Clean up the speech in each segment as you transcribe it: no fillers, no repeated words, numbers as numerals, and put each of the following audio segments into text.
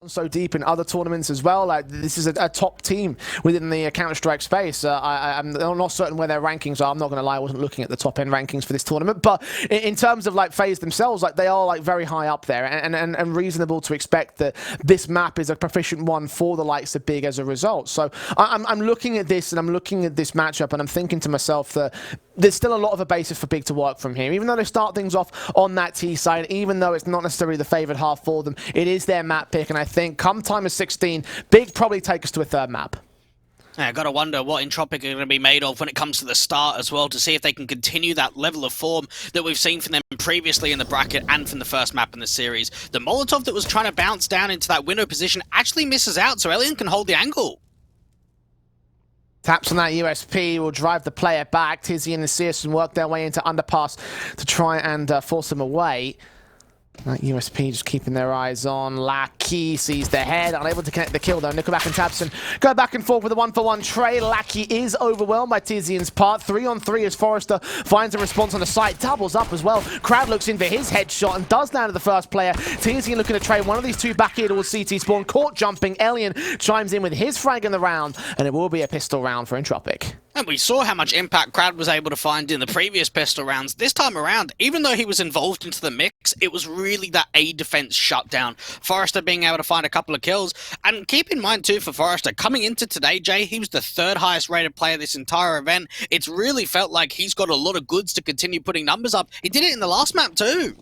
so deep in other tournaments as well. Like, this is a top team within the Counter-Strike space. I'm not certain where their rankings are. I'm not going to lie, I wasn't looking at the top end rankings for this tournament, but in terms of like FaZe themselves, like they are like very high up there, and reasonable to expect that this map is a proficient one for the likes of Big as a result. So I'm looking at this, and I'm looking at this matchup, and I'm thinking to myself that there's still a lot of a basis for Big to work from here. Even though they start things off on that T side, even though it's not necessarily the favoured half for them, it is their map pick, and I think come time of 16, Big probably take us to a third map. I gotta wonder what Entropiq are going to be made of when it comes to the start as well, to see if they can continue that level of form that we've seen from them previously in the bracket and from the first map in the series. The Molotov that was trying to bounce down into that window position actually misses out, so Elian can hold the angle. Taps on that USP will drive the player back. tiziaN and CSGO work their way into underpass to try and force them away. That USP just keeping their eyes on. Lackey sees the head, unable to connect the kill though. NickelBack and tiziaN go back and forth with a 1-for-1 trade. Lackey is overwhelmed by tiziaN's part. 3-on-3 as Forrester finds a response on the site. Doubles up as well. Krad looks in for his headshot and does land at the first player. tiziaN looking to trade one of these two back here towards CT spawn. Caught jumping. Elian chimes in with his frag in the round, and it will be a pistol round for Entropiq. And we saw how much impact Krad was able to find in the previous pistol rounds. This time around, even though he was involved into the mix, it was really that A defense shutdown. Forrester being able to find a couple of kills. And keep in mind too, for Forrester, coming into today, Jay, he was the third highest rated player this entire event. It's really felt like he's got a lot of goods to continue putting numbers up. He did it in the last map too.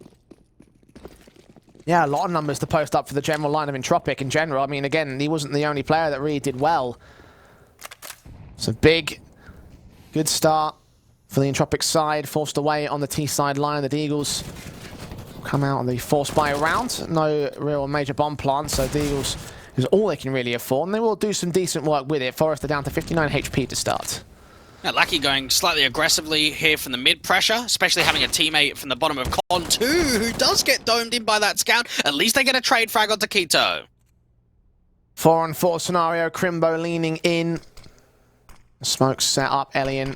Yeah, a lot of numbers to post up for the general line of Entropiq in general. I mean, again, he wasn't the only player that really did well. So Big, good start for the Entropiq side. Forced away on the T side line. The Deagles come out on the force buy round. No real major bomb plant, so the Eagles is all they can really afford, and they will do some decent work with it. Forrester down to 59 HP to start. Now, Lackey going slightly aggressively here from the mid pressure, especially having a teammate from the bottom of Con 2 who does get domed in by that scout. At least they get a trade frag onto Quito. 4-on-4 scenario, Crimbo leaning in. Smoke set up, Elian.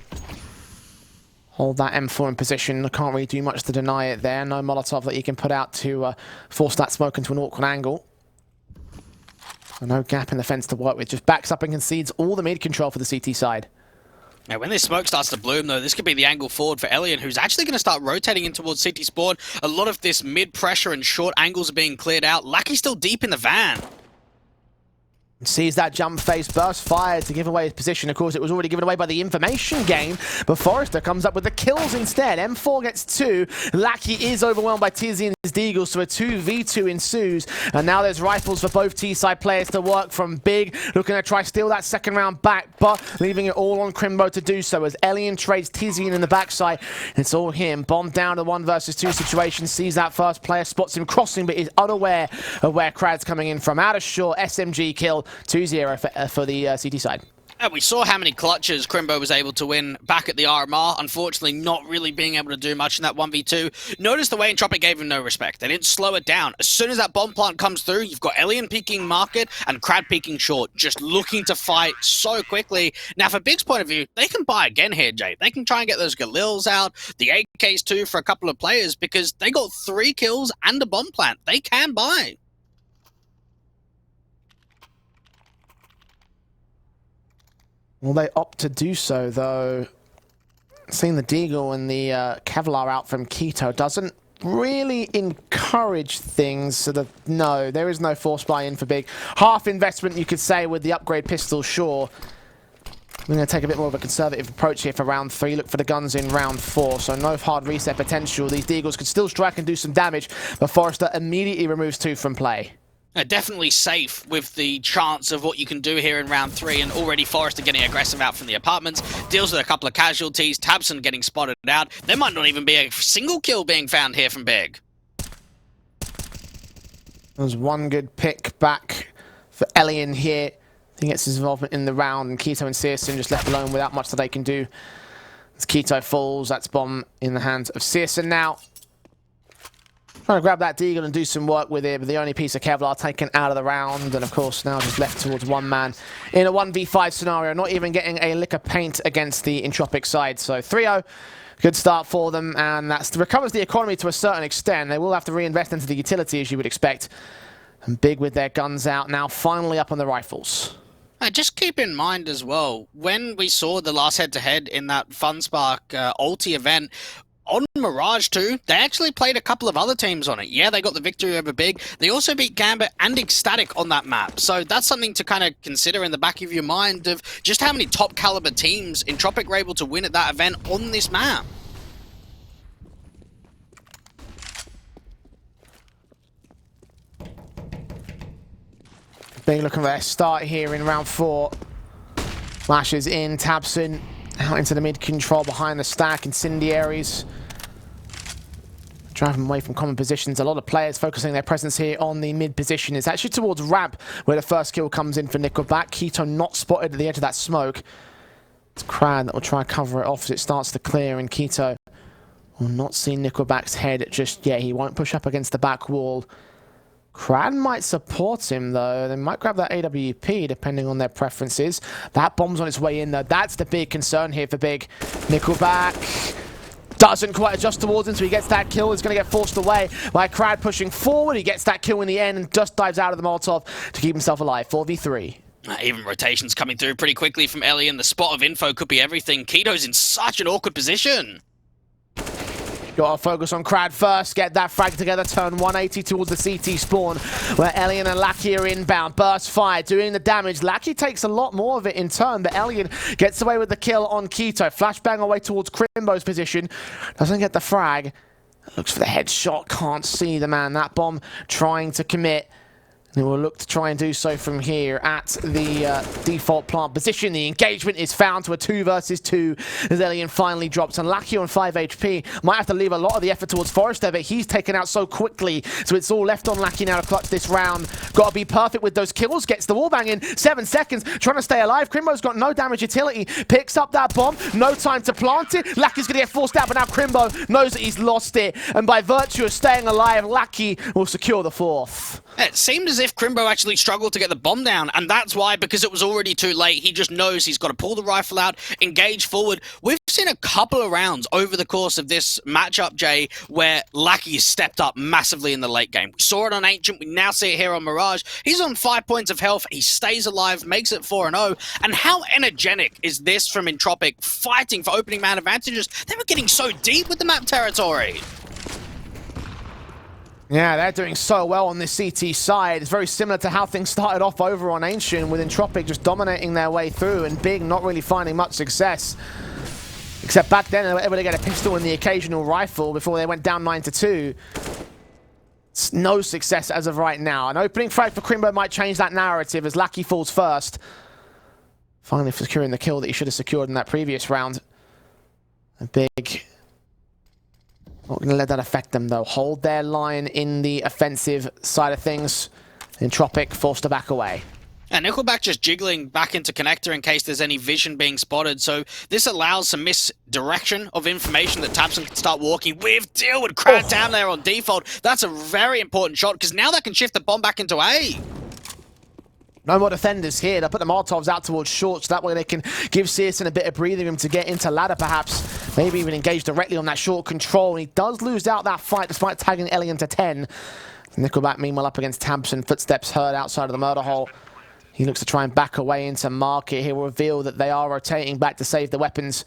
Hold that M4 in position. I can't really do much to deny it there. No Molotov that you can put out to force that smoke into an awkward angle. So no gap in the fence to work with. Just backs up and concedes all the mid control for the CT side. Now, when this smoke starts to bloom, though, this could be the angle forward for Elian, who's actually going to start rotating in towards CT spawn. A lot of this mid-pressure and short angles are being cleared out. Lackey's still deep in the van. Sees that jump face burst fired to give away his position. Of course, it was already given away by the information game, but Forrester comes up with the kills instead. M4 gets 2. Lackey is overwhelmed by tiziaN and his Deagles, so a 2v2 ensues. And now there's rifles for both T-side players to work from. Big looking to try steal that second round back, but leaving it all on Crimbo to do so as Elian trades tiziaN in the backside. It's all him. Bomb down to 1 versus 2 situation. Sees that first player, spots him crossing, but is unaware of where Krad's coming in from. Out of short, SMG kill. 2-0 for the CT side. And we saw how many clutches Crimbo was able to win back at the RMR. Unfortunately, not really being able to do much in that 1v2. Notice the way Entropiq gave him no respect. They didn't slow it down. As soon as that bomb plant comes through, you've got Elian peeking market and Krad peeking short, just looking to fight so quickly. Now, for Big's point of view, they can buy again here, Jay. They can try and get those Galils out, the AKs too for a couple of players, because they got 3 kills and a bomb plant. They can buy. Will they opt to do so, though? Seeing the Deagle and the Kevlar out from Quito doesn't really encourage things. So no, there is no force buy-in for Big. Half investment, you could say, with the upgrade pistol, sure. We're going to take a bit more of a conservative approach here for round 3. Look for the guns in round 4. So no hard reset potential. These Deagles could still strike and do some damage, but Forrester immediately removes 2 from play. Definitely safe with the chance of what you can do here in round 3, and already Forrester getting aggressive out from the apartments, deals with a couple of casualties, tiziaN getting spotted out. There might not even be a single kill being found here from Big. There's one good pick back for Elian here. He gets his involvement in the round, and Quito and CSGO just left alone without much that they can do. As Quito falls, that's bomb in the hands of CSGO now. Trying to grab that Deagle and do some work with it, but the only piece of Kevlar taken out of the round, and of course now just left towards 1 man in a 1v5 scenario, not even getting a lick of paint against the Entropiq side. So 3-0, good start for them, and that recovers the economy to a certain extent. They will have to reinvest into the utility, as you would expect. And Big with their guns out now, finally up on the rifles. Just keep in mind as well, when we saw the last head-to-head in that FunSpark ulti event, on Mirage too, they actually played a couple of other teams on it. Yeah, they got the victory over Big. They also beat Gambit and Ecstatic on that map. So that's something to kind of consider in the back of your mind of just how many top caliber teams Entropiq were able to win at that event on this map. Big looking for their start here in round 4. Flashes in, tiziaN out into the mid control behind the stack, incendiaries. Driving away from common positions. A lot of players focusing their presence here on the mid position. It's actually towards ramp where the first kill comes in for NickelBack. Keto not spotted at the edge of that smoke. It's Krad that will try and cover it off as it starts to clear, and Keto will not see NickelBack's head just yet. He won't push up against the back wall. Krad might support him though. They might grab that AWP depending on their preferences. That bomb's on its way in though. That's the big concern here for Big. NickelBack doesn't quite adjust towards him, so he gets that kill. He's going to get forced away by Krad pushing forward. He gets that kill in the end and just dives out of the Molotov to keep himself alive. 4v3. Even rotations coming through pretty quickly from Ellie, the spot of info could be everything. Keto's in such an awkward position. Got to focus on Krad first, get that frag together, turn 180 towards the CT spawn, where Elian and Lackey are inbound. Burst fire, doing the damage. Lackey takes a lot more of it in turn, but Elian gets away with the kill on Keto. Flashbang away towards Crimbo's position. Doesn't get the frag. Looks for the headshot, can't see the man. That bomb trying to commit. And we'll look to try and do so from here at the default plant position. The engagement is found to a 2 versus 2 as Elian finally drops. And Lackey on 5 HP might have to leave a lot of the effort towards Forrester, but he's taken out so quickly. So it's all left on Lackey now to clutch this round. Got to be perfect with those kills. Gets the wallbang in 7 seconds. Trying to stay alive. Crimbo's got no damage utility. Picks up that bomb. No time to plant it. Lackey's going to get forced out, but now Crimbo knows that he's lost it. And by virtue of staying alive, Lackey will secure the 4th. It seemed as if Crimbo actually struggled to get the bomb down, and that's why, because it was already too late, he just knows he's got to pull the rifle out, engage forward. We've seen a couple of rounds over the course of this matchup, Jay, where Lackey has stepped up massively in the late game. We saw it on Ancient, we now see it here on Mirage. He's on 5 points of health, he stays alive, makes it 4-0, and how energetic is this from Entropiq, fighting for opening man advantages? They were getting so deep with the map territory. Yeah, they're doing so well on this CT side. It's very similar to how things started off over on Ancient, with Entropiq just dominating their way through and Big not really finding much success. Except back then, they were able to get a pistol and the occasional rifle before they went down 9-2. It's no success as of right now. An opening frag for Crimbo might change that narrative as Lackey falls first. Finally securing the kill that he should have secured in that previous round. A Big... Not going to let that affect them, though. Hold their line in the offensive side of things. Entropiq forced to back away. And NickelBack just jiggling back into connector in case there's any vision being spotted. So this allows some misdirection of information that tiziaN can start walking with. Deal with Krad down there on default. That's a very important shot, because now that can shift the bomb back into A. No more defenders here. They'll put the Molotovs out towards short, so that way they can give CSGO a bit of breathing room to get into ladder, perhaps. Maybe even engage directly on that short control. And he does lose out that fight despite tagging Elian to 10. NickelBack, meanwhile, up against tiziaN. Footsteps heard outside of the murder hole. He looks to try and back away into market. He'll reveal that they are rotating back to save the weapons,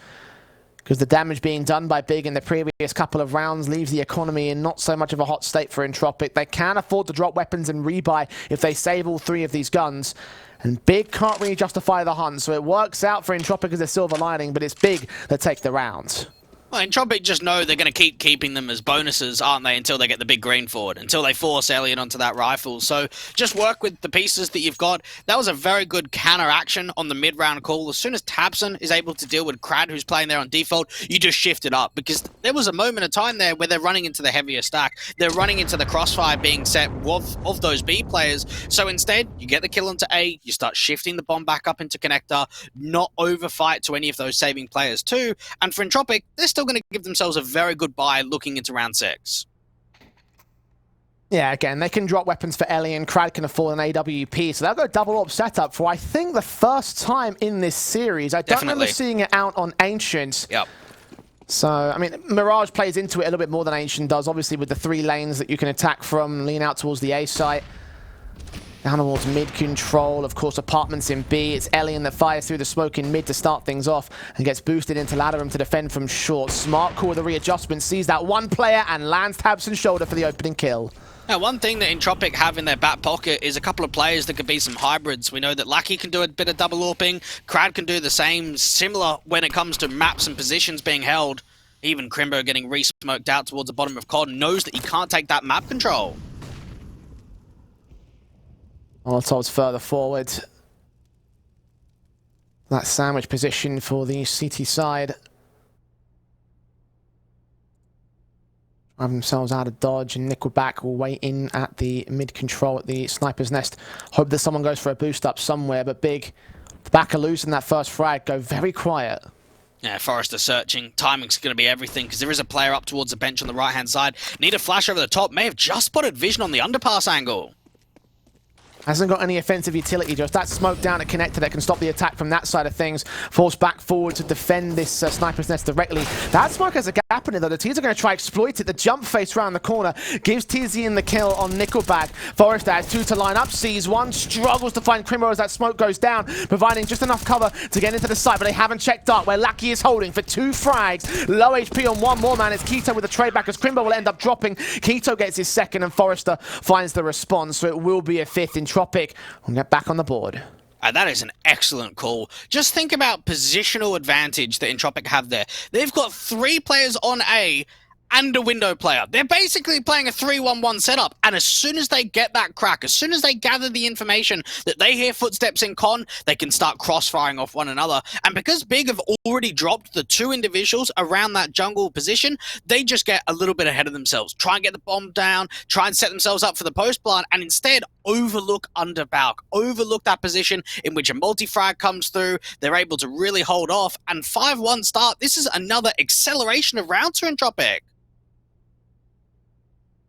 because the damage being done by Big in the previous couple of rounds leaves the economy in not so much of a hot state for Entropiq. They can afford to drop weapons and rebuy if they save all 3 of these guns. And Big can't really justify the hunt, so it works out for Entropiq as a silver lining, but it's Big that take the round. Well, Entropiq just know they're going to keep keeping them as bonuses, aren't they, until they get the big green forward, until they force Alien onto that rifle. So just work with the pieces that you've got. That was a very good counter action on the mid-round call. As soon as tiziaN is able to deal with Krad, who's playing there on default, you just shift it up, because there was a moment of time there where they're running into the heavier stack. They're running into the crossfire being set of those B players. So instead, you get the kill into A, you start shifting the bomb back up into connector, not overfight to any of those saving players too. And for Entropiq, they're still going to give themselves a very good buy looking into round 6. Yeah, again, they can drop weapons for Ellie, and Krad can afford an AWP, so they'll go double up setup for, I think, the first time in this series. I don't remember seeing it out on Ancient. Yep. So, I mean, Mirage plays into it a little bit more than Ancient does, obviously with the 3 lanes that you can attack from, lean out towards the A site. Down towards mid control, of course, apartments in B. It's Elian that fires through the smoke in mid to start things off and gets boosted into ladder room to defend from short. Smart call with the readjustment, sees that one player and lands tiziaN's shoulder for the opening kill. Now, one thing that Entropiq have in their back pocket is a couple of players that could be some hybrids. We know that Lucky can do a bit of double AWPing, Krad can do the same, similar when it comes to maps and positions being held. Even Crimbo getting re-smoked out towards the bottom of COD knows that he can't take that map control. Molotov's further forward. That sandwich position for the CT side. Drive themselves out of dodge, and NickelBack will wait in at the mid control at the sniper's nest. Hope that someone goes for a boost up somewhere, but Big, the back are losing that first frag, go very quiet. Yeah, Forrester searching. Timing's going to be everything because there is a player up towards the bench on the right-hand side. Need a flash over the top. May have just spotted vision on the underpass angle. Hasn't got any offensive utility, just that smoke down at connector that can stop the attack from that side of things. Forced back forward to defend this sniper's nest directly. That smoke has a gap in it though. The Tiz are going to try exploit it. The jump face around the corner gives tiziaN the kill on NickelBack. Forrester has two to line up, sees one, struggles to find Crimbo as that smoke goes down, providing just enough cover to get into the site, but they haven't checked up where Lucky is holding for 2 frags. Low HP on one more man. It's Keto with the trade back as Crimbo will end up dropping. Keto gets his second and Forrester finds the response, so it will be a 5th. Entropiq will get back on the board. That is an excellent call. Just think about positional advantage that Entropiq have there. They've got 3 players on A and a window player. They're basically playing a 3-1-1 setup, and as soon as they get that crack, as soon as they gather the information that they hear footsteps in con, they can start cross-firing off one another. And because Big have already dropped the 2 individuals around that jungle position, they just get a little bit ahead of themselves. Try and get the bomb down, try and set themselves up for the post plant, and instead overlook under Balk, overlook that position in which a multi-frag comes through. They're able to really hold off, and 5-1 start. This is another acceleration of rounds for Entropiq.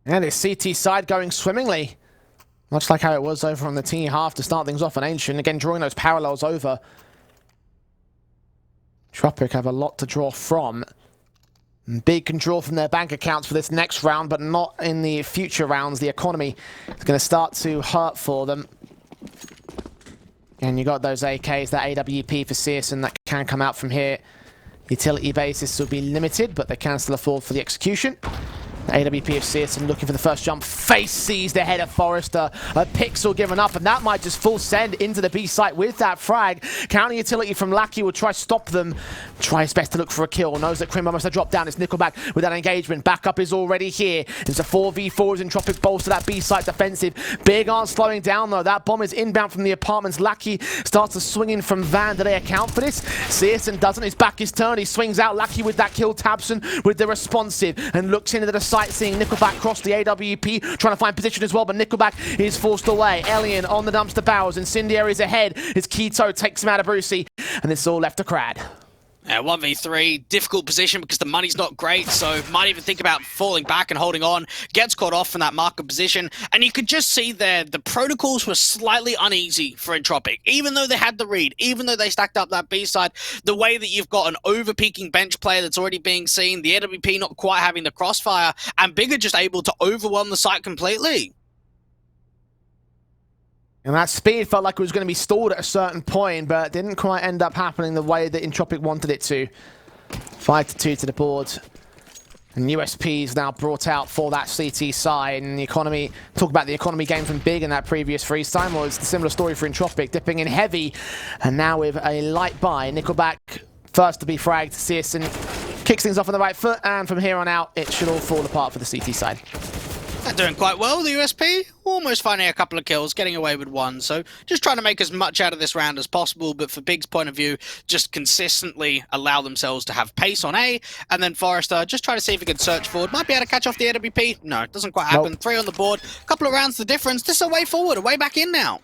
And it's CT side going swimmingly. Much like how it was over on the T half to start things off on Ancient. Again, drawing those parallels over. Entropiq have a lot to draw from. Big can draw from their bank accounts for this next round, but not in the future rounds. The economy is going to start to hurt for them. And you got those AKs, that AWP for CSGO that can come out from here. Utility basis will be limited, but they can still afford for the execution. AWP of CSGO looking for the first jump. Face sees the head of Forrester. A pixel given up, and that might just full send into the B site with that frag. Counter utility from Lucky will try stop them. Try his best to look for a kill. Knows that Crimbo must have dropped down. It's NickelBack with that engagement. Backup is already here. It's a 4v4 as Entropiq bolster that B site defensive. Big aren't slowing down though. That bomb is inbound from the apartments. Lucky starts to swing in from Van. Do they account for this? CSGO doesn't. His back is turned. He swings out. Lucky with that kill. tiziaN with the responsive and looks into the site, seeing NickelBack cross the AWP, trying to find position as well, but NickelBack is forced away. Elian on the dumpster barrels. Incendiary's ahead as Keto takes him out of Brucey, and it's all left to Krad. 1v3, difficult position because the money's not great, so might even think about falling back and holding on. Gets caught off from that marker position, and you could just see there the protocols were slightly uneasy for Entropiq. Even though they had the read, even though they stacked up that B side, the way that you've got an over-peaking bench player that's already being seen, the AWP not quite having the crossfire, and Big are just able to overwhelm the site completely. And that speed felt like it was going to be stalled at a certain point, but didn't quite end up happening the way that Entropiq wanted it to. 5-2 to the board. And USP's now brought out for that CT side. And the economy, talk about the economy game from Big in that previous freeze time, well, it's a similar story for Entropiq, dipping in heavy. And now with a light buy, NickelBack first to be fragged. CSGO kicks things off on the right foot, and from here on out, it should all fall apart for the CT side. They're doing quite well, the USP. Almost finding a couple of kills, getting away with one. So just trying to make as much out of this round as possible. But for Big's point of view, just consistently allow themselves to have pace on A. And then Forrester, just try to see if he can search forward. Might be able to catch off the AWP. No, it doesn't quite happen. Nope. 3 on the board. A couple of rounds the difference. This is a way forward, a way back in now.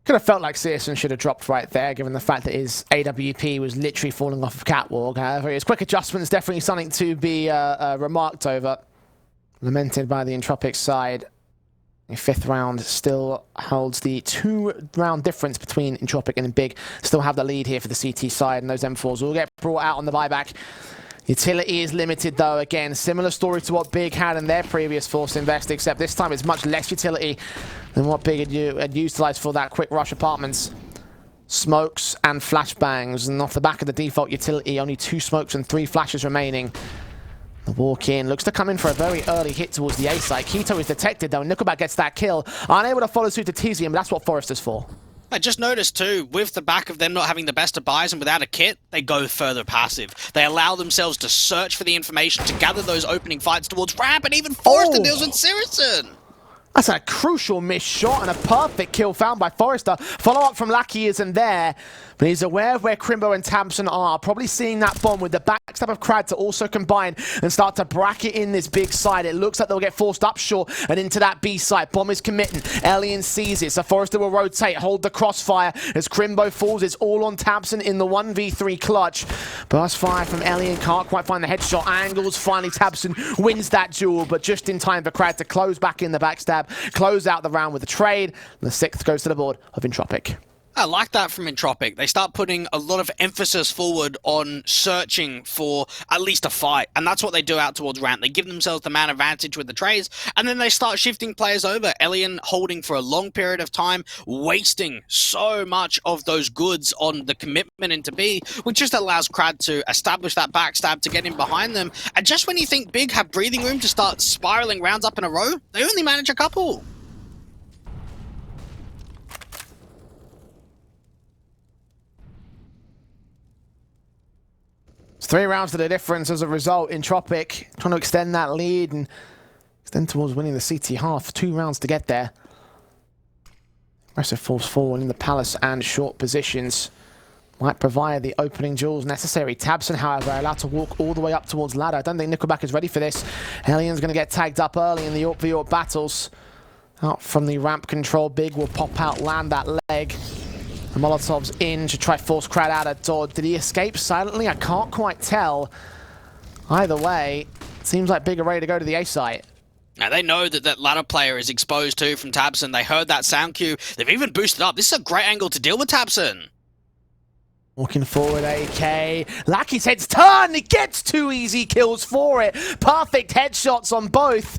Could have felt like CSGO should have dropped right there, given the fact that his AWP was literally falling off of catwalk. However, his quick adjustments definitely something to be remarked over. Lamented by the Entropiq side. The 5th round still holds the 2-round difference between Entropiq and Big. Still have the lead here for the CT side, and those M4s will get brought out on the buyback. Utility is limited though, again, similar story to what Big had in their previous Force Invest, except this time it's much less utility than what Big had utilized for that quick rush apartments. Smokes and flashbangs, and off the back of the default utility, only 2 smokes and 3 flashes remaining. The walk in looks to come in for a very early hit towards the A site. Keto is detected though, and NickelBack gets that kill. Unable to follow suit to tiziaN, but that's what Forrester's for. I just noticed too, with the back of them not having the best of buys and without a kit, they go further passive. They allow themselves to search for the information to gather those opening fights towards ramp, and even Forrester deals with tiziaN. That's a crucial missed shot and a perfect kill found by Forrester. Follow-up from Lackey isn't there, but he's aware of where Crimbo and tiziaN are. Probably seeing that bomb with the backstab of Krad to also combine and start to bracket in this big side. It looks like they'll get forced up short and into that B site. Bomb is committing. Alien sees it, so Forrester will rotate, hold the crossfire as Crimbo falls. It's all on tiziaN in the 1v3 clutch. Burst fire from Alien, can't quite find the headshot. Angles, finally tiziaN wins that duel, but just in time for Krad to close back in the backstab, close out the round with a trade. The 6th goes to the board of Entropiq. I like that from Entropiq. They start putting a lot of emphasis forward on searching for at least a fight, and that's what they do out towards ramp. They give themselves the man advantage with the trades, and then they start shifting players over. Alien holding for a long period of time, wasting so much of those goods on the commitment into B, which just allows Krad to establish that backstab to get in behind them. And just when you think Big have breathing room to start spiraling rounds up in a row, they only manage a couple. It's 3 rounds to the difference as a result. Entropiq trying to extend that lead and extend towards winning the CT half. 2 rounds to get there. Aggressive force forward in the palace and short positions might provide the opening duels necessary. tiziaN, however, allowed to walk all the way up towards ladder. I don't think NickelBack is ready for this. Alien's going to get tagged up early in the York v York battles. Out from the ramp control, Big will pop out, land that leg. The Molotov's in to try force Krad out of door. Did he escape silently? I can't quite tell. Either way, seems like Big are ready to go to the A site. Now they know that that ladder player is exposed too from tiziaN. They heard that sound cue. They've even boosted up. This is a great angle to deal with tiziaN. Walking forward, AK. Lackey's head's turned. He gets 2 easy kills for it. Perfect headshots on both.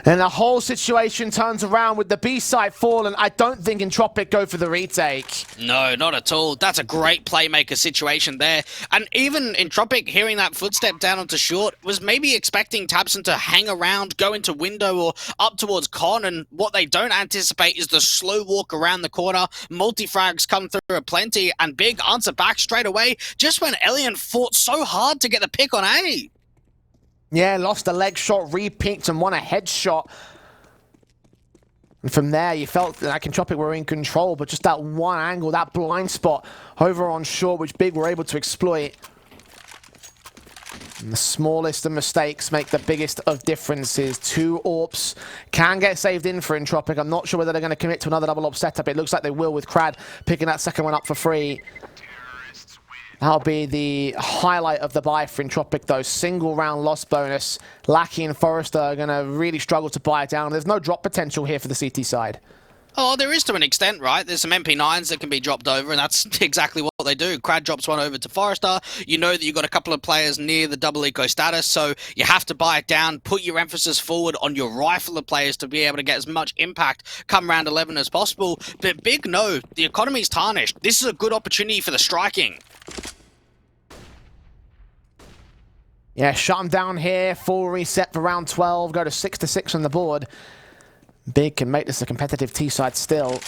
And the whole situation turns around with the B site fallen. I don't think Entropiq go for the retake. No, not at all. That's a great playmaker situation there. And even Entropiq, hearing that footstep down onto short, was maybe expecting tiziaN to hang around, go into window or up towards con. And what they don't anticipate is the slow walk around the corner. Multi-frags come through aplenty, and Big answer back straight away just when Alien fought so hard to get the pick on A. Yeah, lost a leg shot, re-picked and won a headshot. And from there, you felt like Entropiq were in control, but just that one angle, that blind spot over on short, which Big were able to exploit. And the smallest of mistakes make the biggest of differences. 2 AWPs can get saved in for Entropiq. I'm not sure whether they're going to commit to another double AWP setup. It looks like they will with Krad picking that second one up for free. That'll be the highlight of the buy for Entropiq, though. Single round loss bonus. Lackey and Forrester are going to really struggle to buy it down. There's no drop potential here for the CT side. Oh, there is to an extent, right? There's some MP9s that can be dropped over, and that's exactly what they do. Krad drops one over to Forrester. You know that you've got a couple of players near the double eco status, so you have to buy it down, put your emphasis forward on your rifle of players to be able to get as much impact come round 11 as possible. But Big, no, the economy's tarnished. This is a good opportunity for the striking. Yeah, shut them down here. Full reset for round 12. Go to 6-6 on the board. Big can make this a competitive T-side still.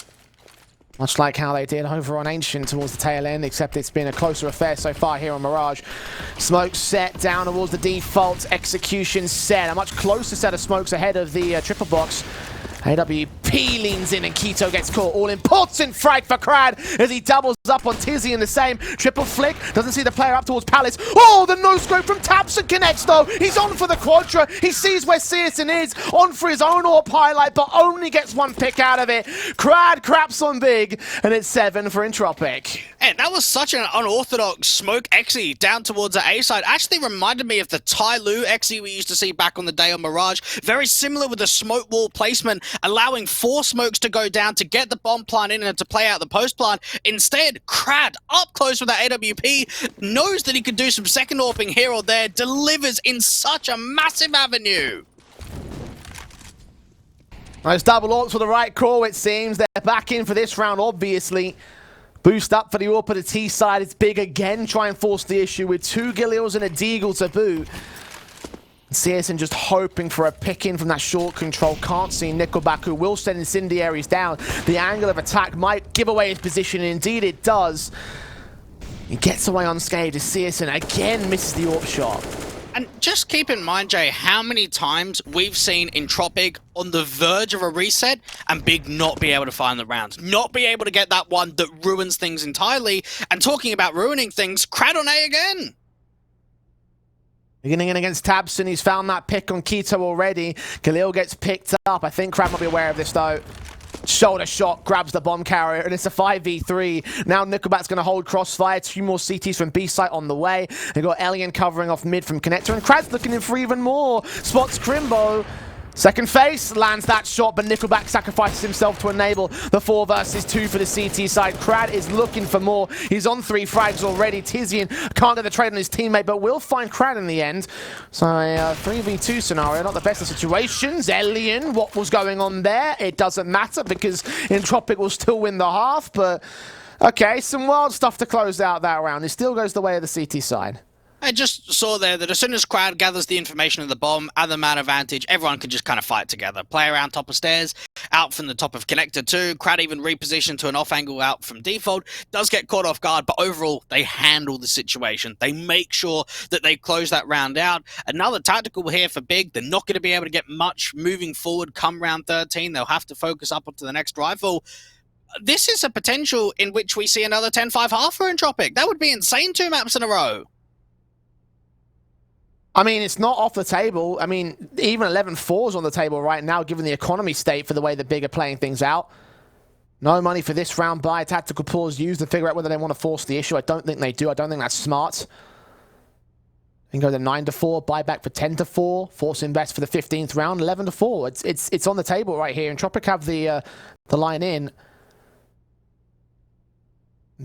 Much like how they did over on Ancient towards the tail end, except it's been a closer affair so far here on Mirage. Smoke set down towards the default. Execution set. A much closer set of smokes ahead of the triple box. AWP leans in and Keto gets caught. All important frag for Krad as he doubles up on tiziaN the same. Triple flick. Doesn't see the player up towards Palace. Oh, the no-scope from tiziaN connects though. He's on for the quadra. He sees where CSGO is. On for his own AWP highlight, but only gets 1 pick out of it. Krad craps on Big, and it's 7 for Entropiq. And that was such an unorthodox smoke Xe down towards the A side. Actually reminded me of the Tai Lu Xe we used to see back on the day on Mirage. Very similar with the smoke wall placement, allowing 4 smokes to go down to get the bomb plant in and to play out the post plant. Instead, Krad, up close with that AWP, knows that he could do some second AWPing here or there, delivers in such a massive avenue. Those double AWPs for the right call, it seems. They're back in for this round, obviously. Boost up for the AWP at the T side. It's big again. Try and force the issue with 2 Galils and a Deagle to boot. CSGO just hoping for a pick-in from that short control. Can't see NickelBack, who will send incendiaries down. The angle of attack might give away his position, and indeed it does. He gets away unscathed as CSGO again misses the AWP shot. And just keep in mind, Jay, how many times we've seen Entropiq on the verge of a reset and Big not be able to find the rounds. Not be able to get that one that ruins things entirely. And talking about ruining things, Krad on A again. Beginning in against tiziaN, he's found that pick on Keto already. Galil gets picked up. I think Krad might be aware of this though. Shoulder shot, grabs the bomb carrier, and it's a 5v3. Now NickelBack's going to hold crossfire. 2 more CTs from B site on the way. They've got Alien covering off mid from Connector, and Krad's looking in for even more. Spots Crimbo. Second face, lands that shot, but NickelBack sacrifices himself to enable the 4 versus 2 for the CT side. Krad is looking for more. He's on 3 frags already. tiziaN can't get the trade on his teammate, but will find Krad in the end. So a 3v2 scenario, not the best of situations. Alien, what was going on there? It doesn't matter because Entropiq will still win the half, but okay, some wild stuff to close out that round. It still goes the way of the CT side. I just saw there that as soon as Krad gathers the information of the bomb and the man advantage, everyone can just kind of fight together. Play around top of stairs, out from the top of Connector 2. Krad even repositioned to an off angle out from default. Does get caught off guard, but overall, they handle the situation. They make sure that they close that round out. Another tactical here for Big. They're not going to be able to get much moving forward come round 13. They'll have to focus up onto the next rifle. This is a potential in which we see another 10-5 half for Entropiq. That would be insane 2 maps in a row. I mean, it's not off the table. I mean, even 11-4 is on the table right now, given the economy state for the way that Big are playing things out. No money for this round by tactical pause used to figure out whether they want to force the issue. I don't think they do. I don't think that's smart. They can go to 9-4, buy back for 10-4, force invest for the 15th round, 11-4. It's on the table right here. Entropiq have the line in.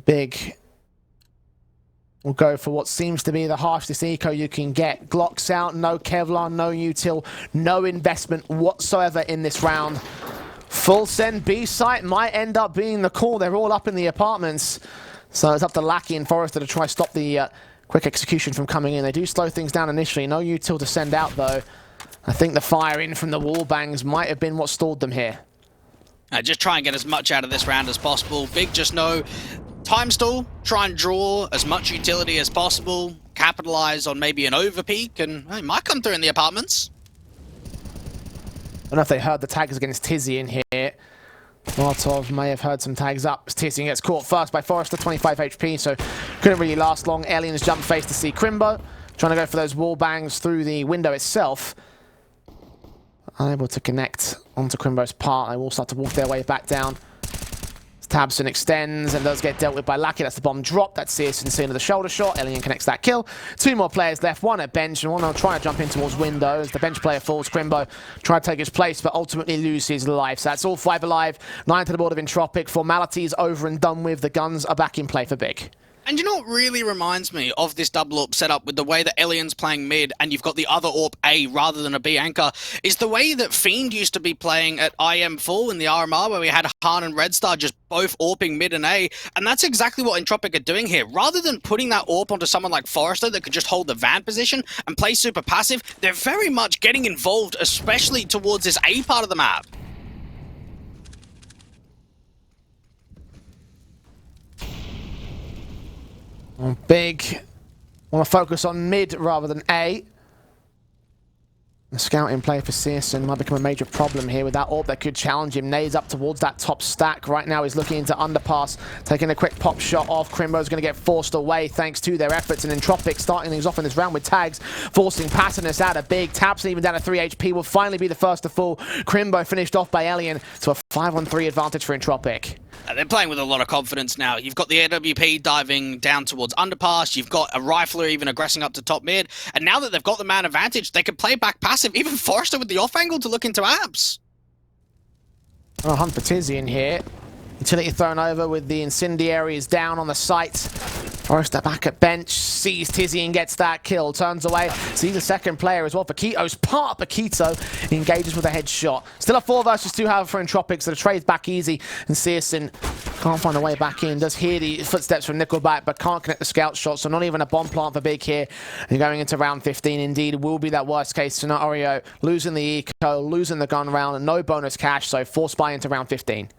Big will go for what seems to be the harshest eco you can get. Glocks out, no Kevlar, no util, no investment whatsoever in this round. Full send B site might end up being the call. They're all up in the apartments. So it's up to Lackey and Forrester to try stop the quick execution from coming in. They do slow things down initially. No util to send out though. I think the fire in from the wall bangs might have been what stalled them here. Just try and get as much out of this round as possible. Big just know time stall, try and draw as much utility as possible, capitalize on maybe an overpeak, and it might come through in the apartments. I don't know if they heard the tags against tiziaN here. Molotov may have heard some tags up as tiziaN gets caught first by Forrester, 25 HP, so couldn't really last long. Aliens jump face to see Crimbo, trying to go for those wall bangs through the window itself. Unable to connect onto Crimbo's part. They will start to walk their way back down. tiziaN extends and does get dealt with by Lackey. That's the bomb drop. That's CSGO into the shoulder shot. Alien connects that kill. 2 more players left. 1 at bench and 1 trying to jump in towards window. As the bench player falls, Crimbo trying to take his place but ultimately lose his life. So that's all 5 alive. 9 to the board of Entropiq. Formalities over and done with. The guns are back in play for Big. And you know what really reminds me of this double AWP setup with the way that Alien's playing mid and you've got the other AWP A rather than a B anchor is the way that Fiend used to be playing at IEM full in the RMR where we had Han and Red Star just both AWPing mid and A. And that's exactly what Entropiq are doing here. Rather than putting that AWP onto someone like Forrester that could just hold the van position and play super passive, they're very much getting involved, especially towards this A part of the map. Big want to focus on mid rather than A. The scouting play for CSGO might become a major problem here with that AWP that could challenge him. Nades up towards that top stack. Right now he's looking into underpass, taking a quick pop shot off. Crimbo's going to get forced away thanks to their efforts. And Entropiq starting things off in this round with tags, forcing Paternus out of Big. tiziaN even down to 3 HP will finally be the first to fall. Crimbo finished off by Alien to a 5-on-3 advantage for Entropiq. They're playing with a lot of confidence now. You've got the AWP diving down towards underpass. You've got a rifler even aggressing up to top mid. And now that they've got the man advantage, they can play back passive. Even Forrester with the off angle to look into apps. A hunt for tiziaN here. Utility thrown over with the incendiaries down on the site. Forrester back at bench, sees tiziaN, gets that kill, turns away, sees a second player as well for Keto's part, but Keto engages with a headshot. Still a 4 versus 2, however, for Entropiq, so the trade's back easy, and tiziaN can't find a way back in. Does hear the footsteps from NickelBack, but can't connect the scout shot, so not even a bomb plant for Big here. And going into round 15, indeed, will be that worst case scenario. Losing the eco, losing the gun round, and no bonus cash, so forced by into round 15.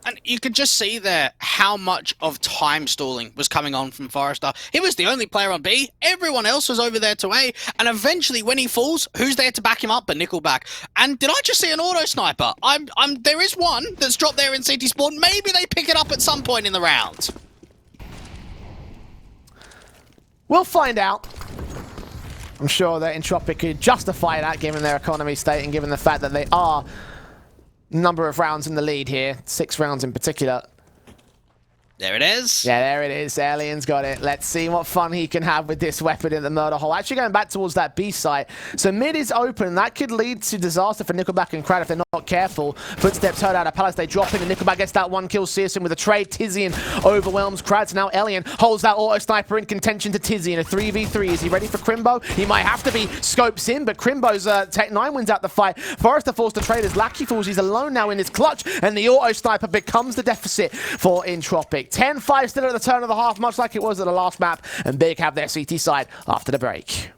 And you could just see there how much of time stalling was coming on from Forrester. He was the only player on B. Everyone else was over there to A. And eventually, when he falls, who's there to back him up but NickelBack? And did I just see an auto sniper? There is one that's dropped there in CT spawn. Maybe they pick it up at some point in the round. We'll find out. I'm sure that Entropiq could justify that given their economy state and given the fact that they are number of rounds in the lead here, 6 rounds in particular. There it is. Yeah, there it is. Alien's got it. Let's see what fun he can have with this weapon in the murder hole. Actually going back towards that B site. So mid is open. That could lead to disaster for NickelBack and Krad if they're not careful. Footsteps heard out of Palace. They drop in and NickelBack gets that 1 kill. tiziaN with a trade. tiziaN overwhelms Krad. So now Alien holds that auto sniper in contention to tiziaN. A 3v3. Is he ready for Crimbo? He might have to be. Scopes in, but Crimbo's Tech 9 wins out the fight. Forrester forced to trade as Lackey falls. He's alone now in his clutch, and the auto sniper becomes the deficit for Entropiq. 10-5 still at the turn of the half, much like it was at the last map, and Big have their CT side after the break.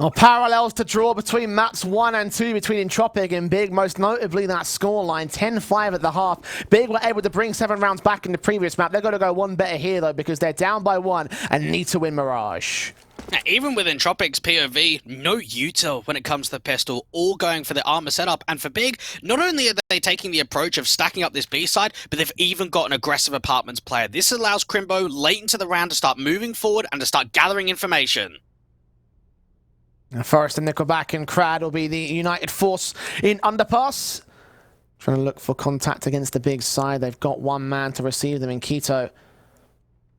Well, parallels to draw between maps 1 and 2 between Entropiq and Big, most notably that scoreline, 10-5 at the half. Big were able to bring 7 rounds back in the previous map. They've got to go one better here, though, because they're down by 1 and need to win Mirage. Now, even with Entropiq's POV, no util when it comes to the pistol, all going for the armor setup. And for Big, not only are they taking the approach of stacking up this B side, but they've even got an aggressive apartments player. This allows Crimbo late into the round to start moving forward and to start gathering information. Forest and NickelBack and Krad will be the united force in underpass. Trying to look for contact against the Big side. They've got one man to receive them in Quito.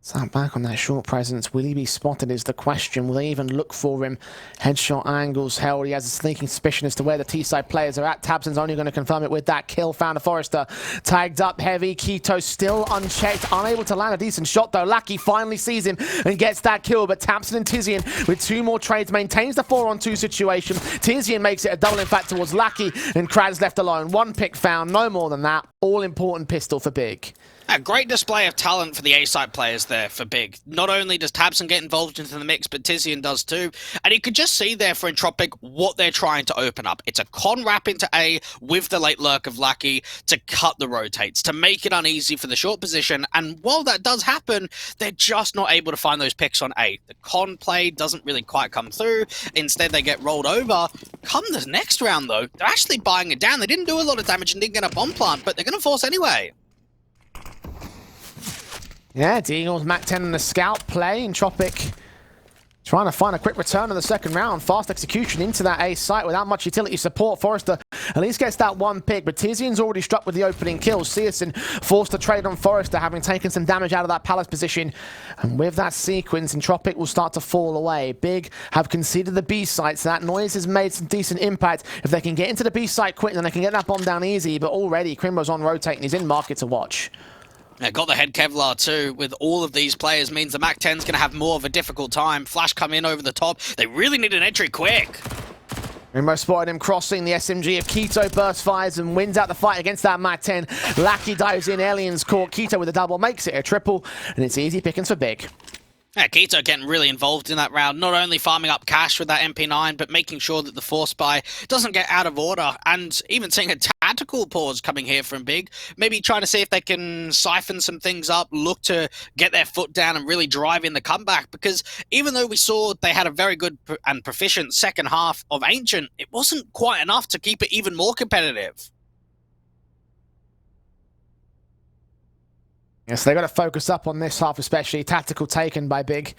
Sat back on that short presence. Will he be spotted is the question. Will they even look for him? Headshot angles held. He has a sneaking suspicion as to where the T-side players are at. tiziaN's only going to confirm it with that kill. Found a Forrester. Tagged up heavy. Quito still unchecked. Unable to land a decent shot though. Lackey finally sees him and gets that kill. But tiziaN and tiziaN with 2 more trades maintains the 4-on-2 situation. tiziaN makes it a double in fact towards Lackey. And Krad's left alone. 1 pick found. No more than that. All important pistol for Big. A great display of talent for the A-side players there for Big. Not only does tiziaN get involved into the mix, but tiziaN does too. And you could just see there for Entropiq what they're trying to open up. It's a con wrap into A with the late lurk of Lackey to cut the rotates, to make it uneasy for the short position. And while that does happen, they're just not able to find those picks on A. The con play doesn't really quite come through. Instead, they get rolled over. Come the next round, though, they're actually buying it down. They didn't do a lot of damage and didn't get a bomb plant, but they're going to force anyway. Yeah, Deagle's Mac 10 and the scout play. Entropiq trying to find a quick return in the second round. Fast execution into that A site without much utility support. Forrester at least gets that 1 pick, but tiziaN's already struck with the opening kill. CSGO forced to trade on Forrester, having taken some damage out of that palace position. And with that sequence, Entropiq will start to fall away. Big have conceded the B site, so that noise has made some decent impact. If they can get into the B site quick, then they can get that bomb down easy. But already, Crimbo's on rotate and he's in market to watch. Yeah, got the head Kevlar too. With all of these players means the Mac 10's going to have more of a difficult time. Flash come in over the top. They really need an entry quick. Rimbo spotted him crossing the SMG of Quito, burst fires and wins out the fight against that Mac 10. Lackey dives in, Aliens caught. Quito with a double, makes it a triple, and it's easy pickings for Big. Yeah, Quito getting really involved in that round, not only farming up cash with that MP9, but making sure that the force buy doesn't get out of order, and even seeing a tactical pause coming here from Big, maybe trying to see if they can siphon some things up, look to get their foot down and really drive in the comeback, because even though we saw they had a very good and proficient second half of Ancient, it wasn't quite enough to keep it even more competitive. Yes, they've got to focus up on this half, especially tactical taken by Big.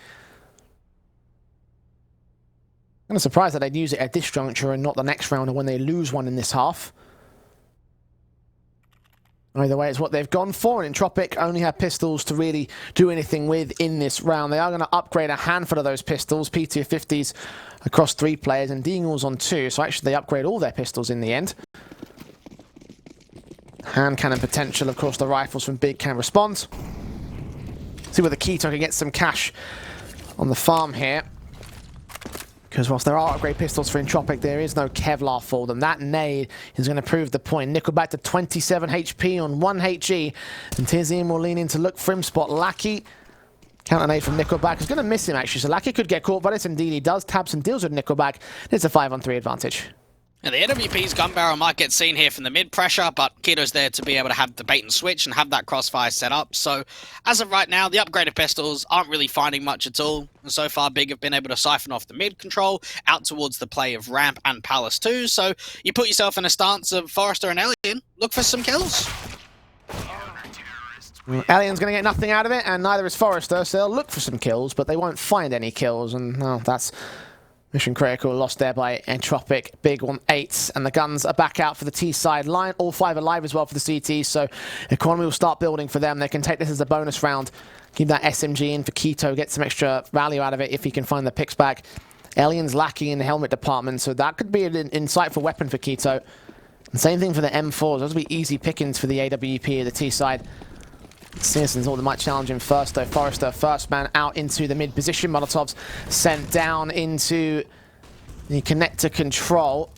I'm surprised that they'd use it at this juncture and not the next round or when they lose one in this half. Either way, it's what they've gone for, and Entropiq only have pistols to really do anything with in this round. They are going to upgrade a handful of those pistols, P250s across 3 players, and Deagle's on 2, so actually they upgrade all their pistols in the end. Hand cannon potential, of course, the rifles from Big can respond. See whether Quito can get some cash on the farm here. Because whilst there are upgrade pistols for Entropiq, there is no Kevlar for them. That nade is going to prove the point. NickelBack to 27 HP on 1 HE. And tiziaN will lean in to look for him. Spot Lackey. Counter nade from NickelBack is going to miss him, actually. So Lackey could get caught by this. Indeed, he does. tiziaN deals with NickelBack. It's a 5-on-3 advantage. And the AWP's gun barrel might get seen here from the mid pressure, but Quito's there to be able to have the bait and switch and have that crossfire set up. So as of right now, the upgraded pistols aren't really finding much at all. And so far, Big have been able to siphon off the mid control out towards the play of Ramp and Palace too. So you put yourself in a stance of Forrester and Alien, look for some kills. Alien's going to get nothing out of it, and neither is Forrester, so they'll look for some kills, but they won't find any kills, and well, that's mission critical. Lost there by Entropiq. Big on 8, and the guns are back out for the T side line. All 5 alive as well for the CT, so economy will start building for them. They can take this as a bonus round. Keep that SMG in for Quito, get some extra value out of it if he can find the picks back. Alien's lacking in the helmet department, so that could be an insightful weapon for Quito. And same thing for the M4s. Those will be easy pickings for the AWP of the T side. CSGO's all that might challenge him first, though. Forrester, first man out into the mid position. Molotov's sent down into the connector control.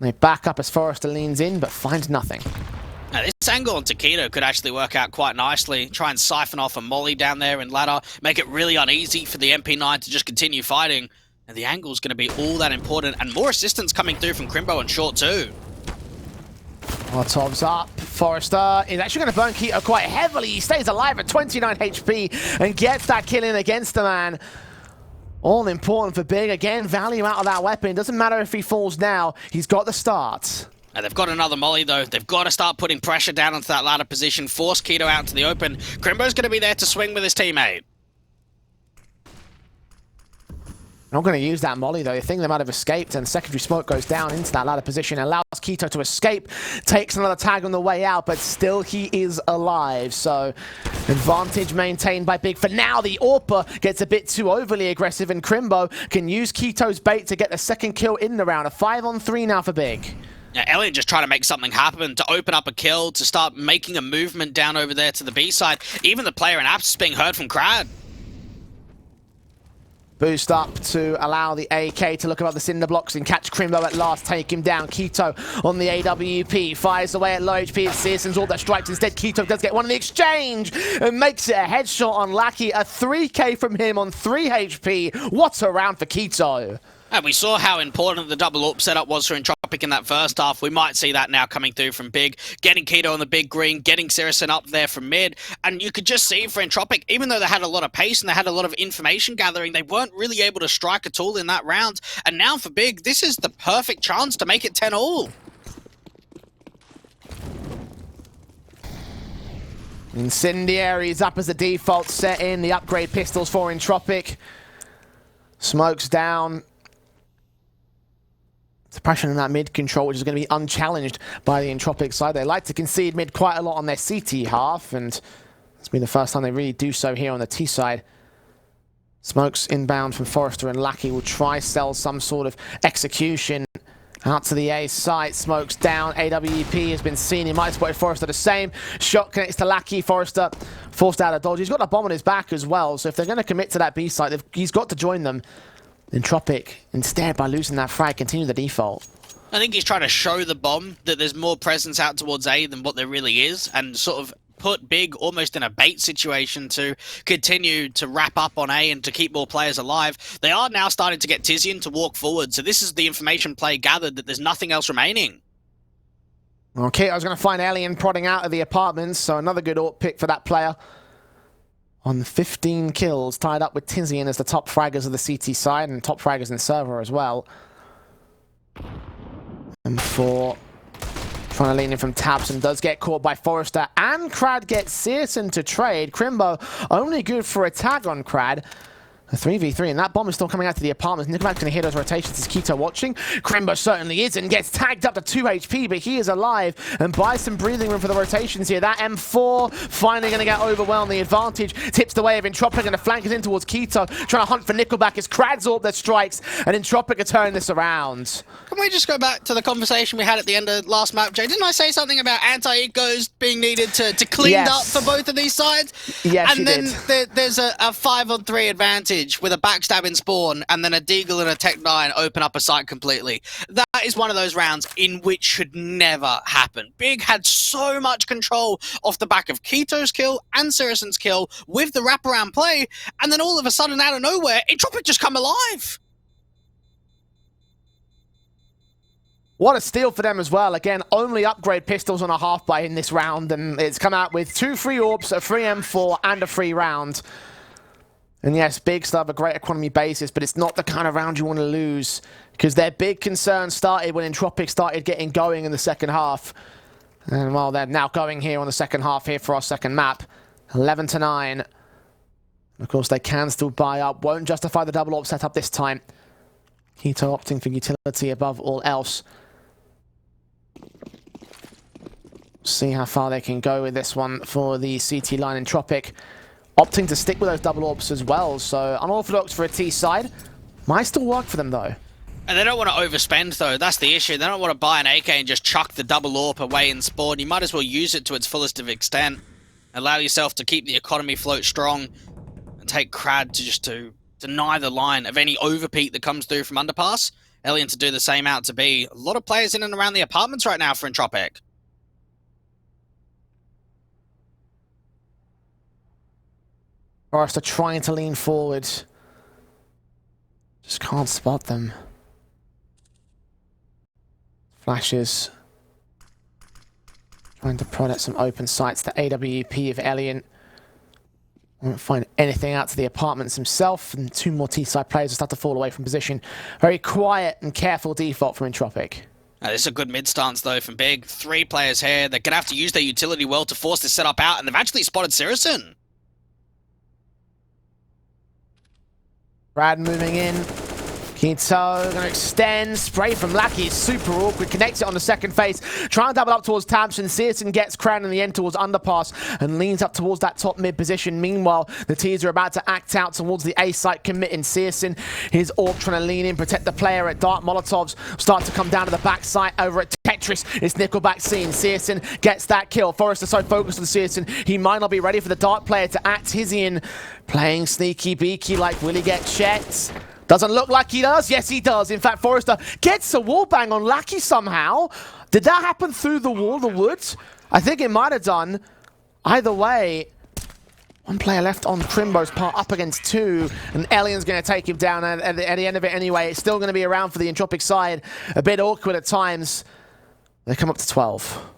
They back up as Forrester leans in, but finds nothing. Now, this angle on Quito could actually work out quite nicely. Try and siphon off a molly down there in ladder. Make it really uneasy for the MP9 to just continue fighting. And the angle's going to be all that important, and more assistance coming through from Crimbo on short too. Molotov's up. Forrester is actually going to burn Keto quite heavily. He stays alive at 29 HP and gets that kill in against the man. All important for Big. Again, value out of that weapon. Doesn't matter if he falls now. He's got the start. And they've got another molly, though. They've got to start putting pressure down onto that ladder position, force Keto out into the open. Crimbo's going to be there to swing with his teammate. Not going to use that molly, though. You think they might have escaped, and secondary smoke goes down into that ladder position, allows Keto to escape, takes another tag on the way out, but still he is alive. So advantage maintained by Big. For now, the AWPer gets a bit too overly aggressive, and Crimbo can use Keto's bait to get the second kill in the round. A 5-on-3 now for Big. Yeah, Elliot just trying to make something happen, to open up a kill, to start making a movement down over there to the B side. Even the player in apps is being heard from Krad. Boost up to allow the AK to look above the cinder blocks and catch Crimbo at last, take him down. Keto on the AWP, fires away at low HP. It's tiziaN's all that strikes. Instead, Keto does get one in the exchange and makes it a headshot on Lackey. A 3K from him on 3 HP. What a round for Keto. And we saw how important the double AWP setup was for Entropiq in that first half. We might see that now coming through from Big, getting Keto on the big green, getting tiziaN up there from mid. And you could just see for Entropiq, even though they had a lot of pace and they had a lot of information gathering, they weren't really able to strike at all in that round. And now for Big, this is the perfect chance to make it 10-all. Incendiary is up as the default set in. The upgrade pistols for Entropiq. Smokes down. Suppression in that mid control, which is going to be unchallenged by the Entropiq side. They like to concede mid quite a lot on their CT half, and it's been the first time they really do so here on the T side. Smokes inbound from Forrester, and Lackey will try sell some sort of execution out to the A site. Smokes down. AWP has been seen. He might have spotted Forrester the same. Shot connects to Lackey. Forrester forced out a dodge. He's got a bomb on his back as well, so if they're going to commit to that B site, he's got to join them. Entropiq, instead, by losing that frag, continue the default. I think he's trying to show the bomb that there's more presence out towards A than what there really is, and sort of put Big almost in a bait situation to continue to wrap up on A and to keep more players alive. They are now starting to get tiziaN to walk forward, so this is the information play gathered that there's nothing else remaining. Okay, I was going to find Alien prodding out of the apartments, so another good AWP pick for that player. On 15 kills, tied up with tiziaN as the top fraggers of the CT side and top fraggers in server as well. And for trying to lean in from Tabson, does get caught by Forrester, and Krad gets tiziaN to trade. Crimbo only good for a tag on Krad. A 3v3, and that bomb is still coming out to the apartments. NickelBack's going to hear those rotations. Is Keto watching? Crimbo certainly is, and gets tagged up to 2 HP, but he is alive and buys some breathing room for the rotations here. That M4 finally going to get overwhelmed. The advantage tips the way of Entropiq, and the flank is in towards Keto, trying to hunt for NickelBack. It's Krad's AWP that strikes, and Entropiq are turning this around. Can we just go back to the conversation we had at the end of last map, Jay? Didn't I say something about anti-ecos being needed to clean up for both of these sides? Yes, and then there's a 5-on-3 advantage with a backstab in spawn, and then a Deagle and a Tech 9 open up a site completely. That is one of those rounds in which should never happen. Big had so much control off the back of Keto's kill and tiziaN's kill with the wraparound play, and then all of a sudden, out of nowhere, Entropiq just come alive. What a steal for them as well. Again, only upgrade pistols on a half by in this round, and it's come out with 2 free AWPs, a free M4, and a free round. And yes, Big still have a great economy basis, but it's not the kind of round you want to lose, because their big concern started when Entropiq started getting going in the second half. And well, they're now going here on the second half here for our second map. 11-9. Of course, they can still buy up. Won't justify the double AWP setup this time. Keto opting for utility above all else. See how far they can go with this one for the CT line. Entropiq opting to stick with those double AWPs as well, so unorthodox for a T side. Might still work for them though. And they don't want to overspend though, that's the issue. They don't want to buy an AK and just chuck the double AWP away in spawn. You might as well use it to its fullest of extent. Allow yourself to keep the economy float strong and take Krad to deny the line of any overpeak that comes through from underpass. Alien to do the same out to B. A lot of players in and around the apartments right now for Entropiq. Forrester trying to lean forward. Just Just can't spot them. Flashes. Trying to prod at some open sights. The AWP of Elian. Won't find anything out to the apartments himself. And two more T-side players will start to fall away from position. Very quiet and careful default from Entropiq. This is a good mid stance though from Big. 3 players here. They're going to have to use their utility well to force this setup out. And they've actually spotted tiziaN. Krad moving in. Kito going to extend. Spray from Lackey is super awkward. Connects it on the second phase. Trying to double up towards tiziaN. tiziaN gets Krad in the end towards underpass and leans up towards that top mid position. Meanwhile, the T's are about to act out towards the A site, committing tiziaN. His AWP trying to lean in, protect the player at Dark Molotovs. Start to come down to the back site over at Tetris. It's NickelBack seen. tiziaN gets that kill. Forrester so focused on tiziaN, he might not be ready for the Dark player to act. tiziaN playing sneaky beaky like, will he get checked? Doesn't look like he does. Yes, he does. In fact, Forrester gets a wallbang on Lackey somehow. Did that happen through the wall, the woods? I think it might have done. Either way, one player left on Crimbo's part, up against 2, and Elian's going to take him down at the end of it anyway. It's still going to be around for the Entropiq side. A bit awkward at times. They come up to 12.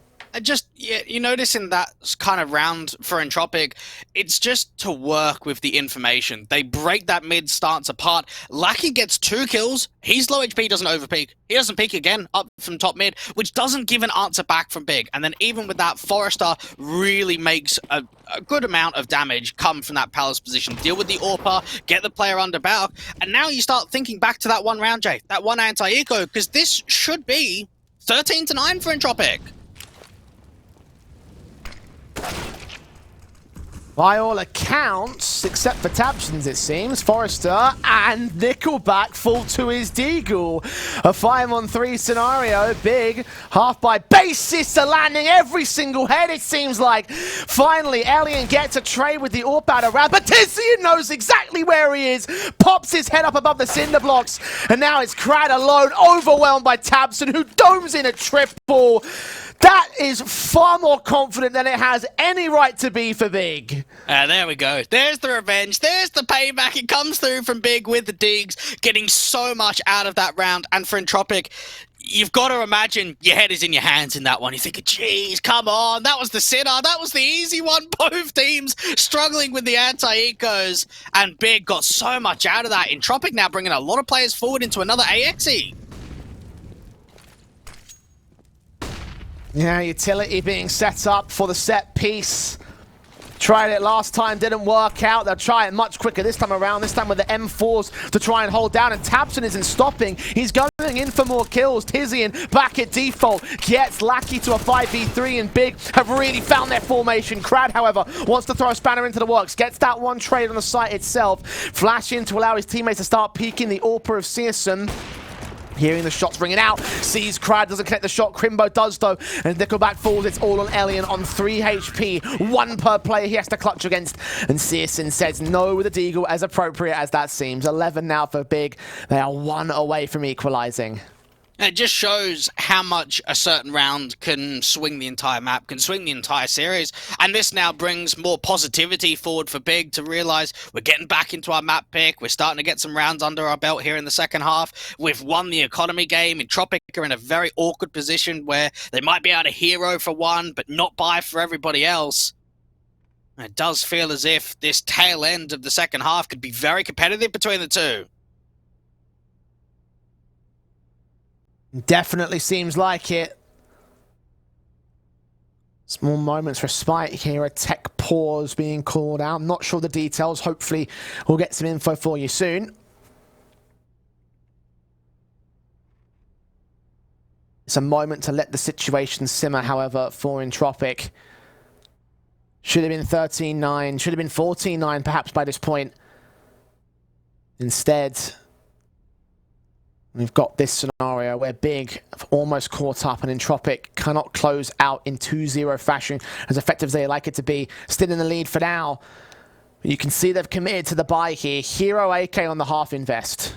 Just, you notice in that kind of round for Entropiq, it's just to work with the information. They break that mid stance apart. Lackey gets 2 kills. He's low HP, doesn't overpeak. He doesn't peek again up from top mid, which doesn't give an answer back from Big. And then even with that, Forrester really makes a good amount of damage come from that palace position. Deal with the AWPer, get the player under back, and now you start thinking back to that one round, Jay. That one anti-eco, because this should be 13-9 for Entropiq. By all accounts, except for tiziaN's it seems, Forrester and NickelBack fall to his deagle. A 5-on-3 scenario, Big, half by basis to landing every single head it seems like. Finally, Elian gets a trade with the AWP out around, but tiziaN knows exactly where he is, pops his head up above the cinder blocks, and now it's Krad alone, overwhelmed by tiziaN, who domes in a triple. That is far more confident than it has any right to be for Big. There we go. There's the revenge. There's the payback. It comes through from Big with the digs, getting so much out of that round. And for Entropiq, you've got to imagine your head is in your hands in that one. You're thinking, geez, come on. That was the sitter. That was the easy one. Both teams struggling with the anti-ecos. And Big got so much out of that. Entropiq now bringing a lot of players forward into another AXE. Yeah, utility being set up for the set piece. Tried it last time, didn't work out. They'll try it much quicker this time around, this time with the M4s to try and hold down, and tiziaN isn't stopping. He's going in for more kills. tiziaN back at default, gets Lackey to a 5v3, and Big have really found their formation. Krad, however, wants to throw a spanner into the works, gets that one trade on the site itself. Flash in to allow his teammates to start peeking the AWPer of tiziaN. Hearing the shots ringing out, sees Krad, doesn't connect the shot, Crimbo does though, and NickelBack falls. It's all on Elian on 3 HP, 1 per player he has to clutch against, and tiziaN says no with a deagle, as appropriate as that seems. 11 now for Big, they are 1 away from equalizing. And it just shows how much a certain round can swing the entire map, can swing the entire series. And this now brings more positivity forward for Big to realize we're getting back into our map pick. We're starting to get some rounds under our belt here in the second half. We've won the economy game. Entropiq are in a very awkward position where they might be able to hero for one, but not buy for everybody else. And it does feel as if this tail end of the second half could be very competitive between the two. Definitely seems like it. Small moments respite here. A tech pause being called out. I'm not sure the details. Hopefully we'll get some info for you soon. It's a moment to let the situation simmer, however, for Entropiq. Should have been 13-9. Should have been 14-9 perhaps by this point. Instead, we've got this scenario where Big have almost caught up, and Entropiq cannot close out in 2-0 fashion, as effective as they like it to be. Still in the lead for now. But you can see they've committed to the buy here. Hero AK on the half invest.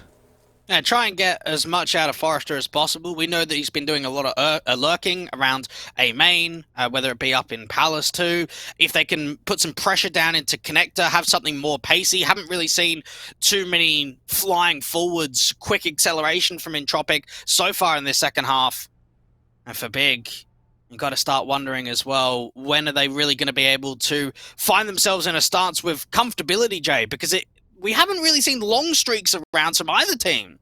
Yeah, try and get as much out of Forrester as possible. We know that he's been doing a lot of lurking around A main, whether it be up in Palace too. If they can put some pressure down into Connector, have something more pacey. Haven't really seen too many flying forwards, quick acceleration from Entropiq so far in this second half. And for Big, you've got to start wondering as well, when are they really going to be able to find themselves in a stance with comfortability, Jay? Because we haven't really seen long streaks around from either team.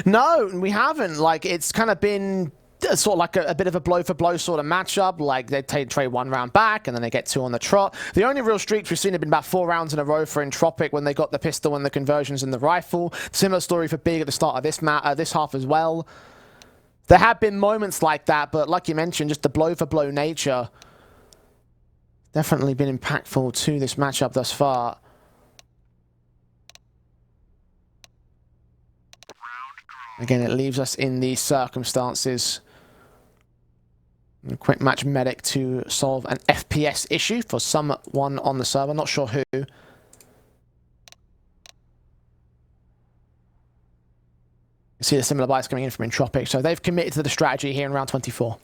No, we haven't. Like, it's kind of been sort of like a bit of a blow-for-blow sort of matchup. Like, they trade one round back, and then they get two on the trot. The only real streaks we've seen have been about 4 rounds in a row for Entropiq when they got the pistol and the conversions and the rifle. Similar story for Big at the start of this half as well. There have been moments like that, but like you mentioned, just the blow-for-blow nature definitely been impactful to this matchup thus far. Again, it leaves us in these circumstances. A quick match medic to solve an FPS issue for someone on the server. Not sure who. You see the similar bias coming in from Entropiq. So they've committed to the strategy here in round 24.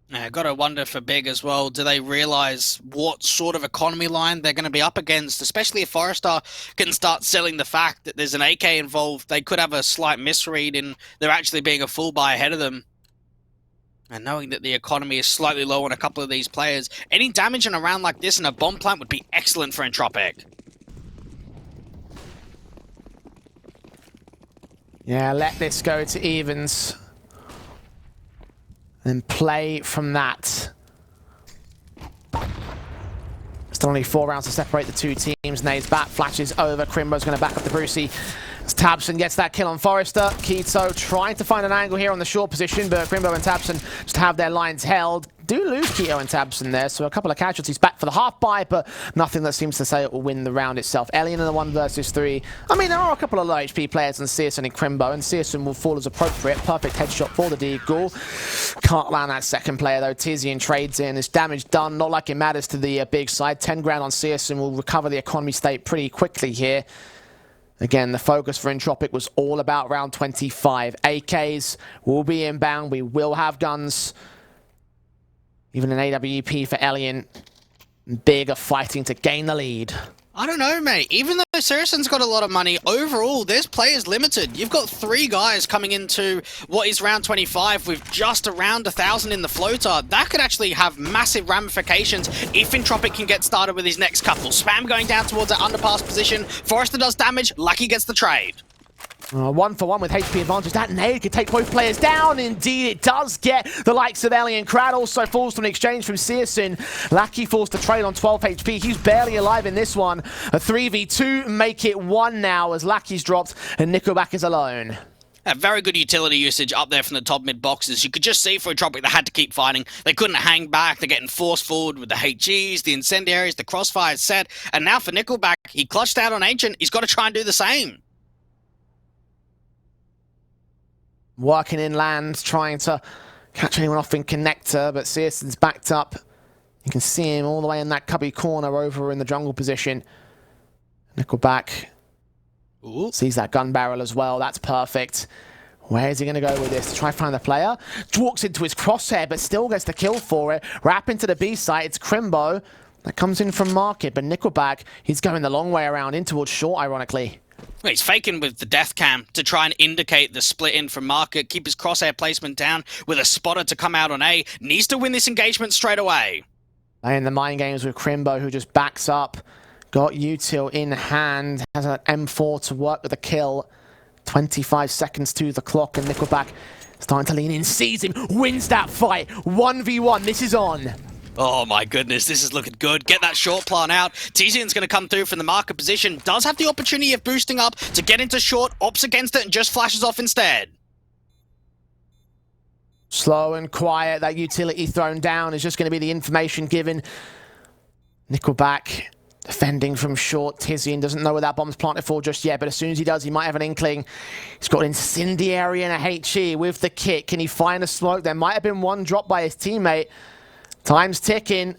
Yeah, got to wonder for Big as well, do they realise what sort of economy line they're going to be up against? Especially if Forrester can start selling the fact that there's an AK involved, they could have a slight misread in there actually being a full buy ahead of them. And knowing that the economy is slightly low on a couple of these players, any damage in a round like this in a bomb plant would be excellent for Entropiq. Yeah, let this go to evens. And play from that. Still only 4 rounds to separate the two teams. Nade's back, flashes over. Crimbo's going to back up the Brucey. As tiziaN gets that kill on Forrester. Keto trying to find an angle here on the short position, but Crimbo and tiziaN just have their lines held. Do lose Keto and tiziaN there, so a couple of casualties back for the half buy, but nothing that seems to say it will win the round itself. iEM in the 1 versus 3. I mean, there are a couple of low HP players in tiziaN and Crimbo, and tiziaN will fall as appropriate. Perfect headshot for the Deagle. Can't land that second player though. tiziaN trades in. His damage done, not like it matters to the big side. 10 grand on tiziaN will recover the economy state pretty quickly here. Again, the focus for Entropiq was all about round 25. AKs will be inbound. We will have guns. Even an AWP for iEM. Big are fighting to gain the lead. I don't know, mate. Even though tiziaN's got a lot of money, overall, this player's limited. You've got 3 guys coming into what is round 25 with just around 1,000 in the floater. That could actually have massive ramifications if Entropiq can get started with his next couple. Spam going down towards that underpass position. Forrester does damage. Lucky gets the trade. 1 for 1 with HP advantage. That nade could take both players down. Indeed, it does get the likes of iEM. Krad also falls to an exchange from tiziaN. Lucky falls to trade on 12 HP. He's barely alive in this one. A 3v2, make it 1 now as Lucky's dropped and NickelBack is alone. Very good utility usage up there from the top mid boxes. You could just see for Entropiq they had to keep fighting. They couldn't hang back. They're getting forced forward with the HGs, the incendiaries, the crossfires set. And now for NickelBack, he clutched out on Ancient. He's got to try and do the same. Working inland, trying to catch anyone off in connector, but tiziaN's backed up. You can see him all the way in that cubby corner over in the jungle position. NickelBack sees that gun barrel as well. That's perfect. Where is he going to go with this? To try and find the player? Walks into his crosshair, but still gets the kill for it. Wrap into the B site. It's Crimbo that comes in from market, but NickelBack, he's going the long way around in towards short, ironically. Well, he's faking with the death cam to try and indicate the split in from market, keep his crosshair placement down with a spotter to come out on A. Needs to win this engagement straight away. Playing the mind games with Crimbo, who just backs up. Got util in hand, has an M4 to work with a kill. 25 seconds to the clock, and NickelBack starting to lean in, sees him, wins that fight. 1v1, this is on. Oh my goodness, this is looking good. Get that short plant out. tiziaN's going to come through from the marker position. Does have the opportunity of boosting up to get into short, opts against it and just flashes off instead. Slow and quiet, that utility thrown down is just going to be the information given. NickelBack defending from short. tiziaN doesn't know where that bomb's planted for just yet, but as soon as he does, he might have an inkling. He's got an incendiary and a HE with the kit. Can he find a smoke? There might have been one drop by his teammate. Time's ticking.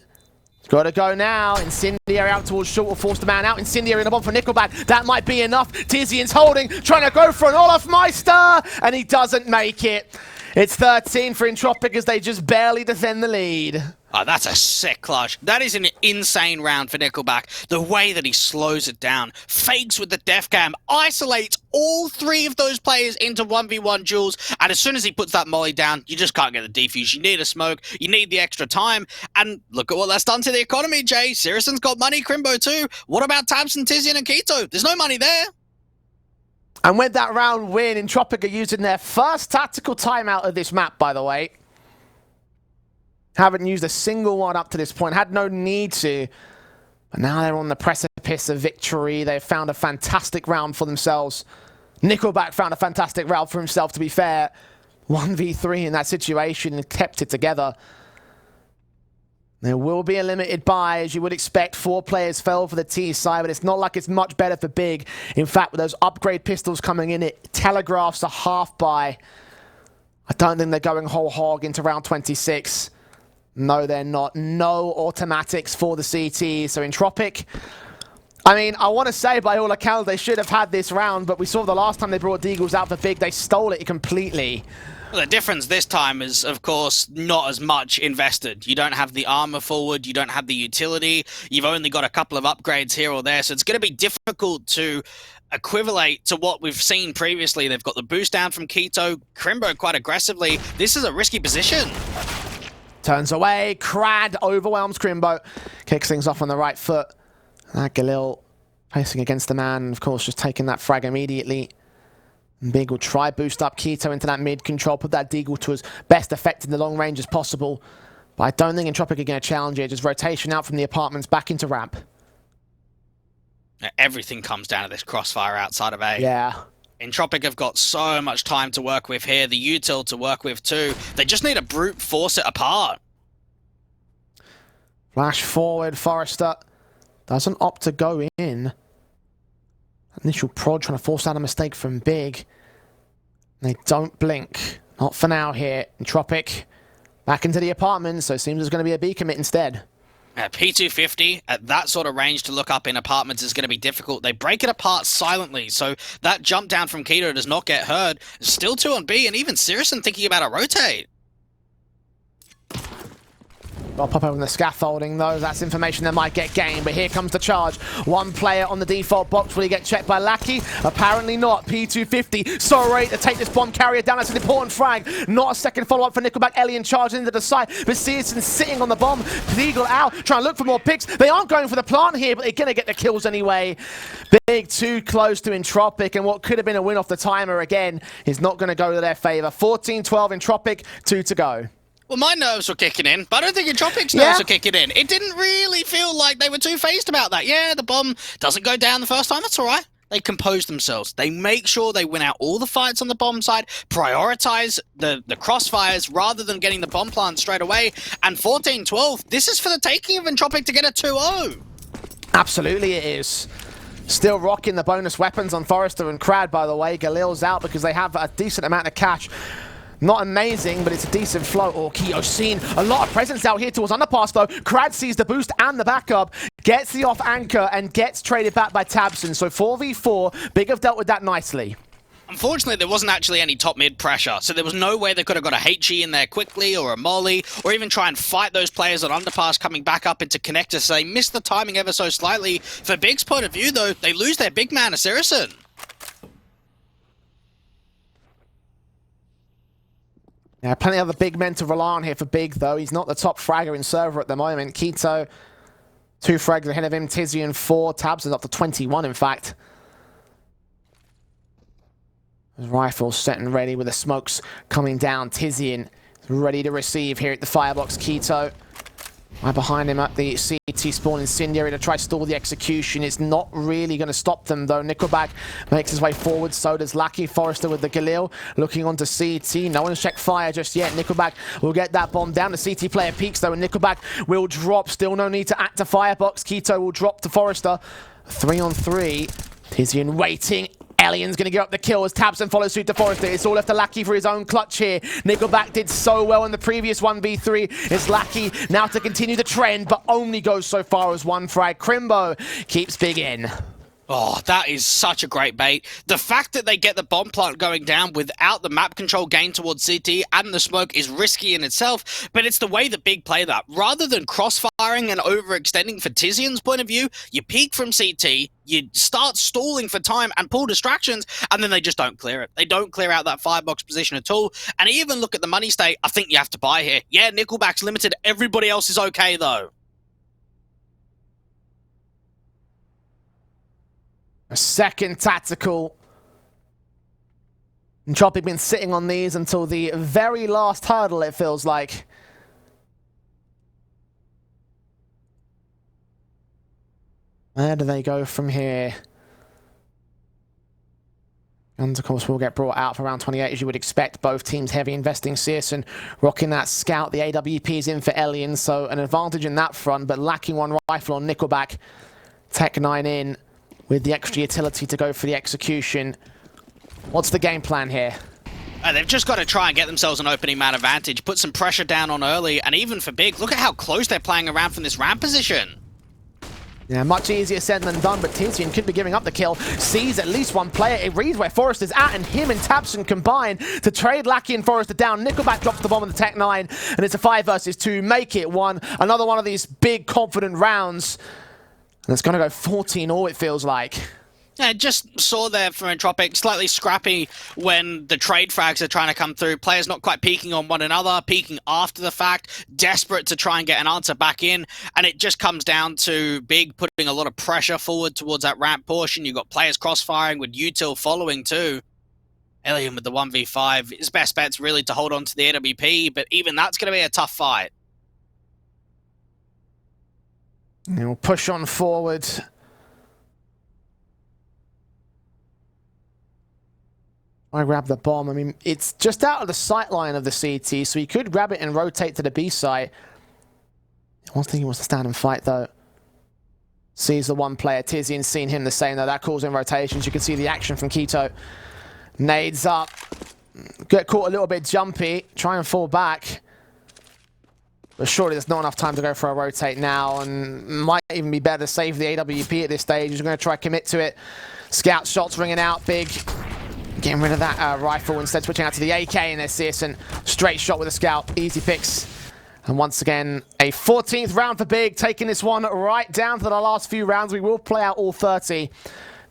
Got to go now. Incendiary out towards short will force the man out. Incendiary in the bomb for NickelBack. That might be enough. tiziaN's holding, trying to go for an Olaf Meister, and he doesn't make it. It's 13 for Entropiq as they just barely defend the lead. Oh, that's a sick clutch. That is an insane round for NickelBack. The way that he slows it down, fakes with the def cam, isolates all three of those players into 1v1 duels, and as soon as he puts that molly down, you just can't get the defuse. You need a smoke, you need the extra time, and look at what that's done to the economy, Jay. tiziaN's got money, Crimbo too. What about tabseN, tiziaN, and Keto? There's no money there. And with that round win, Entropiq are using their first tactical timeout of this map, by the way. Haven't used a single one up to this point, had no need to. But now they're on the precipice of victory. They've found a fantastic round for themselves. NickelBack found a fantastic round for himself, to be fair. 1v3 in that situation and kept it together. There will be a limited buy, as you would expect. 4 players fell for the T side, but it's not like it's much better for Big. In fact, with those upgrade pistols coming in, it telegraphs a half buy. I don't think they're going whole hog into round 26. No, they're not. No automatics for the CT. So Entropiq, I mean, I want to say by all accounts they should have had this round, but we saw the last time they brought Deagles out for Big, they stole it completely. Well, the difference this time is, of course, not as much invested. You don't have the armor forward, you don't have the utility, you've only got a couple of upgrades here or there, so it's going to be difficult to equivalate to what we've seen previously. They've got the boost down from Keto, Crimbo quite aggressively. This is a risky position. Turns away, Krad overwhelms Crimbo, kicks things off on the right foot. That Galil facing against the man, of course, just taking that frag immediately. Big will try boost up Keto into that mid control, put that Deagle to as best effect in the long range as possible. But I don't think Entropiq are going to challenge it. Just rotation out from the apartments back into ramp. Everything comes down to this crossfire outside of A. Yeah. Entropiq have got so much time to work with here, the util to work with too. They just need to brute force it apart. Flash forward, Forrester doesn't opt to go in. Initial prod trying to force out a mistake from Big. They don't blink. Not for now here. Entropiq back into the apartment, so it seems there's going to be a B commit instead. P250 at that sort of range to look up in apartments is going to be difficult. They break it apart silently, so that jump down from Keto does not get heard. Still 2 on B, and even tiziaN thinking about a rotate. I'll pop over the scaffolding though. That's information that might get gained, but here comes the charge. One player on the default box. Will he get checked by Lackey? Apparently not. P250 so ready to take this bomb carrier down. That's an important frag. Not a second follow-up for NickelBack. Alien charging into the side, but tiziaN sitting on the bomb. Deagle out, trying to look for more picks. They aren't going for the plant here, but they're going to get the kills anyway. Big too close to Entropiq, and what could have been a win off the timer again is not going to go to their favor. 14-12 Entropiq, 2 to go. Well, my nerves were kicking in, but I don't think Entropiq's nerves were kicking in. It didn't really feel like they were too phased about that. Yeah, the bomb doesn't go down the first time. That's all right. They compose themselves. They make sure they win out all the fights on the bomb side, prioritize the crossfires rather than getting the bomb plant straight away. And 14-12, this is for the taking of Entropiq to get a 2-0. Absolutely it is. Still rocking the bonus weapons on Forrester and Krad, by the way. Galil's out because they have a decent amount of cash. Not amazing, but it's a decent flow. Oh, Keo's seen a lot of presence out here towards underpass, though. Krad sees the boost and the backup, gets the off anchor, and gets traded back by tabseN. So 4v4, Big have dealt with that nicely. Unfortunately, there wasn't actually any top mid pressure, so there was no way they could have got a HE in there quickly or a molly, or even try and fight those players on underpass coming back up into connectors. So they missed the timing ever so slightly. For Big's point of view, though, they lose their big man, tiziaN. Yeah, plenty of other big men to rely on here for Big, though. He's not the top fragger in server at the moment. Keto, 2 frags ahead of him. tiziaN 4. tabseN up to 21, in fact. His rifle set and ready with the smokes coming down. tiziaN ready to receive here at the firebox. Keto right behind him at the CT spawn. Incendiary to try to stall the execution. It's not really going to stop them, though. NickelBack makes his way forward. So does Lackey. Forrester with the Galil looking onto CT. No one's checked fire just yet. NickelBack will get that bomb down. The CT player peaks, though, and NickelBack will drop. Still no need to act a firebox. Keto will drop to Forrester. 3 on 3. tiziaN waiting. tiziaN's going to give up the kill as tiziaN follows suit to Forrester. It's all left to Lackey for his own clutch here. NickelBack did so well in the previous 1v3. It's Lackey now to continue the trend, but only goes so far as one frag. Crimbo keeps big in. Oh, that is such a great bait. The fact that they get the bomb plant going down without the map control gain towards CT and the smoke is risky in itself, but it's the way that Big play that. Rather than crossfiring and overextending for tiziaN's point of view, you peek from CT, you start stalling for time and pull distractions, and then they just don't clear it. They don't clear out that firebox position at all. And even look at the money state, I think you have to buy here. Yeah, NickelBack's limited. Everybody else is okay, though. A second tactical. Entropiq been sitting on these until the very last hurdle, it feels like. Where do they go from here? Guns, of course, will get brought out for round 28, as you would expect. Both teams heavy investing. tiziaN rocking that scout. The AWP's in for Elian, so an advantage in that front, but lacking one rifle on NickelBack. Tech9 in with the extra utility to go for the execution. What's the game plan here? They've just got to try and get themselves an opening man advantage, put some pressure down on early, and even for Big, look at how close they're playing around from this ramp position. Yeah, much easier said than done, but tiziaN could be giving up the kill. Sees at least one player. It reads where Forrester's at, and him and tiziaN combine to trade Lackey and Forrester down. NickelBack drops the bomb on the Tech9, and it's a 5 versus 2. Make it one. Another one of these big, confident rounds. And it's going to go 14-all, it feels like. Yeah, just saw there from Entropiq, slightly scrappy when the trade frags are trying to come through. Players not quite peeking on one another, peeking after the fact, desperate to try and get an answer back in. And it just comes down to Big putting a lot of pressure forward towards that ramp portion. You've got players crossfiring with util following too. Elian with the 1v5. His best bet's really to hold on to the AWP, but even that's going to be a tough fight. We'll push on forward. I grab the bomb. I mean, it's just out of the sight line of the CT, so he could grab it and rotate to the B site. I was thinking he wants to stand and fight, though. Sees the one player. tiziaN's seen him the same, though. That calls in rotations. You can see the action from Quito. Nades up. Get caught a little bit jumpy. Try and fall back. But surely there's not enough time to go for a rotate now, and might even be better to save the AWP at this stage. He's going to try to commit to it. Scout shots ringing out. Big getting rid of that rifle, instead switching out to the AK in their tiziaN. Straight shot with a scout. Easy picks. And once again, a 14th round for Big, taking this one right down to the last few rounds. We will play out all 30.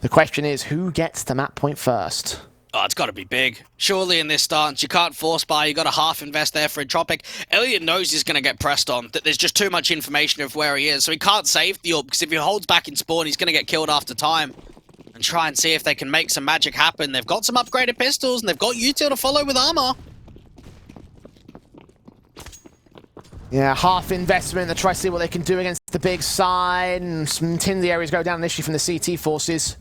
The question is, who gets to map point first? Oh, it's got to be Big. Surely in this stance, you can't force buy. You got to half invest there for Entropiq. Elian knows he's going to get pressed on, that there's just too much information of where he is. So he can't save the AWP, because if he holds back in spawn, he's going to get killed after time. And try and see if they can make some magic happen. They've got some upgraded pistols, and they've got util to follow with armor. Yeah, half investment to try to see what they can do against the Big side. And some tindy areas go down initially from the CT forces.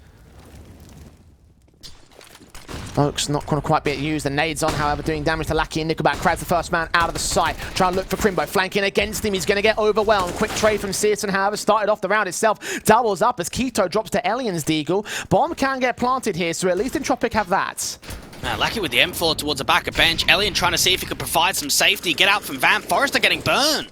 Folks not going to quite be used. The nades on, however, doing damage to Lackey and NickelBack. Krad's the first man out of the sight. Trying to look for Crimbo. Flanking against him. He's going to get overwhelmed. Quick trade from tiziaN, however, started off the round itself. Doubles up as Quito drops to Elian's deagle. Bomb can get planted here, so at least Entropiq have that. Lackey with the M4 towards the back of bench. Elian trying to see if he could provide some safety. Get out from Van. Forrester getting burned.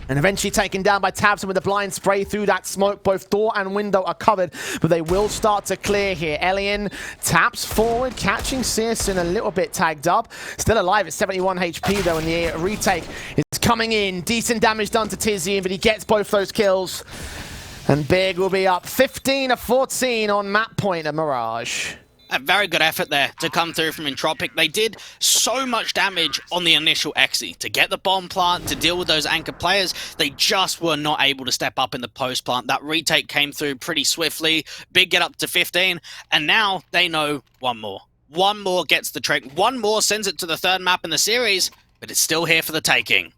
And eventually taken down by tiziaN with a blind spray through that smoke. Both door and window are covered, but they will start to clear here. Elian taps forward, catching tiziaN a little bit tagged up. Still alive at 71 HP though, and the retake is coming in. Decent damage done to tiziaN, but he gets both those kills. And Big will be up 15-14 on map point at Mirage. A very good effort there to come through from Entropiq. They did so much damage on the initial exi. To get the bomb plant, to deal with those anchor players, they just were not able to step up in the post plant. That retake came through pretty swiftly. Big get up to 15, and now they know one more. One more gets the trick. One more sends it to the third map in the series, but it's still here for the taking.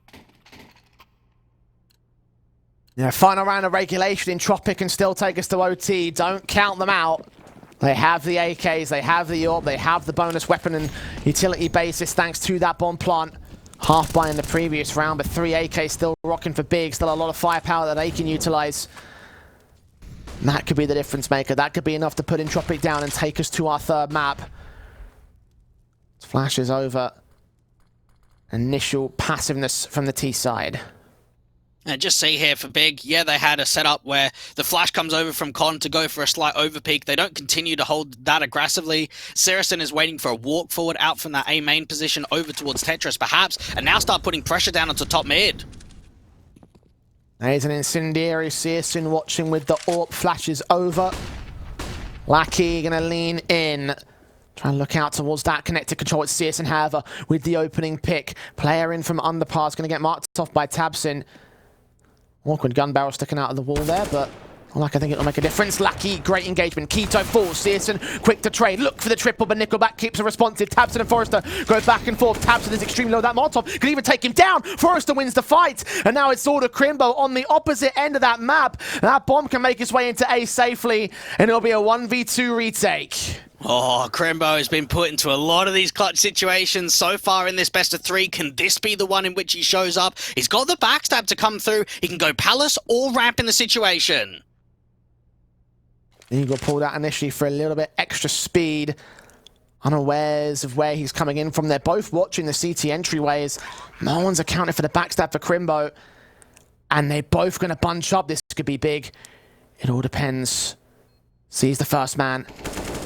Yeah, final round of regulation. Entropiq can still take us to OT. Don't count them out. They have the AKs, they have the AWP, they have the bonus weapon and utility basis thanks to that bomb plant. Half buy in the previous round, but 3 AKs still rocking for Big. Still a lot of firepower that they can utilize. That could be the difference maker. That could be enough to put Entropiq down and take us to our third map. Flashes over. Initial passiveness from the T side. And just see here for Big, yeah, they had a setup where the flash comes over from Con to go for a slight overpeak. They don't continue to hold that aggressively. tiziaN is waiting for a walk forward out from that A main position over towards Tetris perhaps, and now start putting pressure down onto top mid. There's an incendiary. tiziaN watching with the AWP, flashes over. Lackey gonna lean in. Try and look out towards that connected control. It's tiziaN, however, with the opening pick. Player in from underpass, gonna get marked off by tiziaN. Awkward gun barrel sticking out of the wall there, but I think it'll make a difference. Lackey, great engagement. Keto falls. tiziaN, quick to trade. Look for the triple, but NickelBack keeps it responsive. tiziaN and Forrester go back and forth. tiziaN is extremely low. That Molotov could even take him down. Forrester wins the fight. And now it's all to Crimbo on the opposite end of that map. That bomb can make its way into A safely, and it'll be a 1v2 retake. Oh, Crimbo has been put into a lot of these clutch situations so far in this best of 3. Can this be the one in which he shows up? He's got the backstab to come through. He can go palace or ramp in the situation. Eagle pulled out initially for a little bit extra speed. Unawares of where he's coming in from. They're both watching the CT entryways. No one's accounted for the backstab for Crimbo. And they're both going to bunch up. This could be big. It all depends. Sees the first man.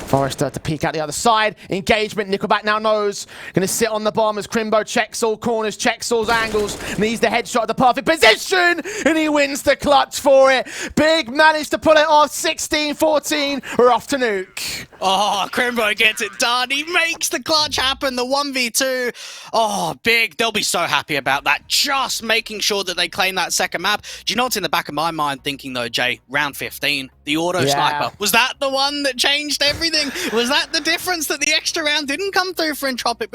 Forrester to peek out the other side. Engagement. NickelBack now knows. Going to sit on the bomb as Crimbo checks all corners, checks all angles. Needs the headshot at the perfect position. And he wins the clutch for it. Big managed to pull it off. 16-14. We're off to nuke. Oh, Crimbo gets it done. He makes the clutch happen. The 1v2. Oh, Big. They'll be so happy about that. Just making sure that they claim that second map. Do you know what's in the back of my mind thinking though, Jay? Round 15. The auto sniper. Was that the one that changed everything? Was that the difference that the extra round didn't come through for Entropiq?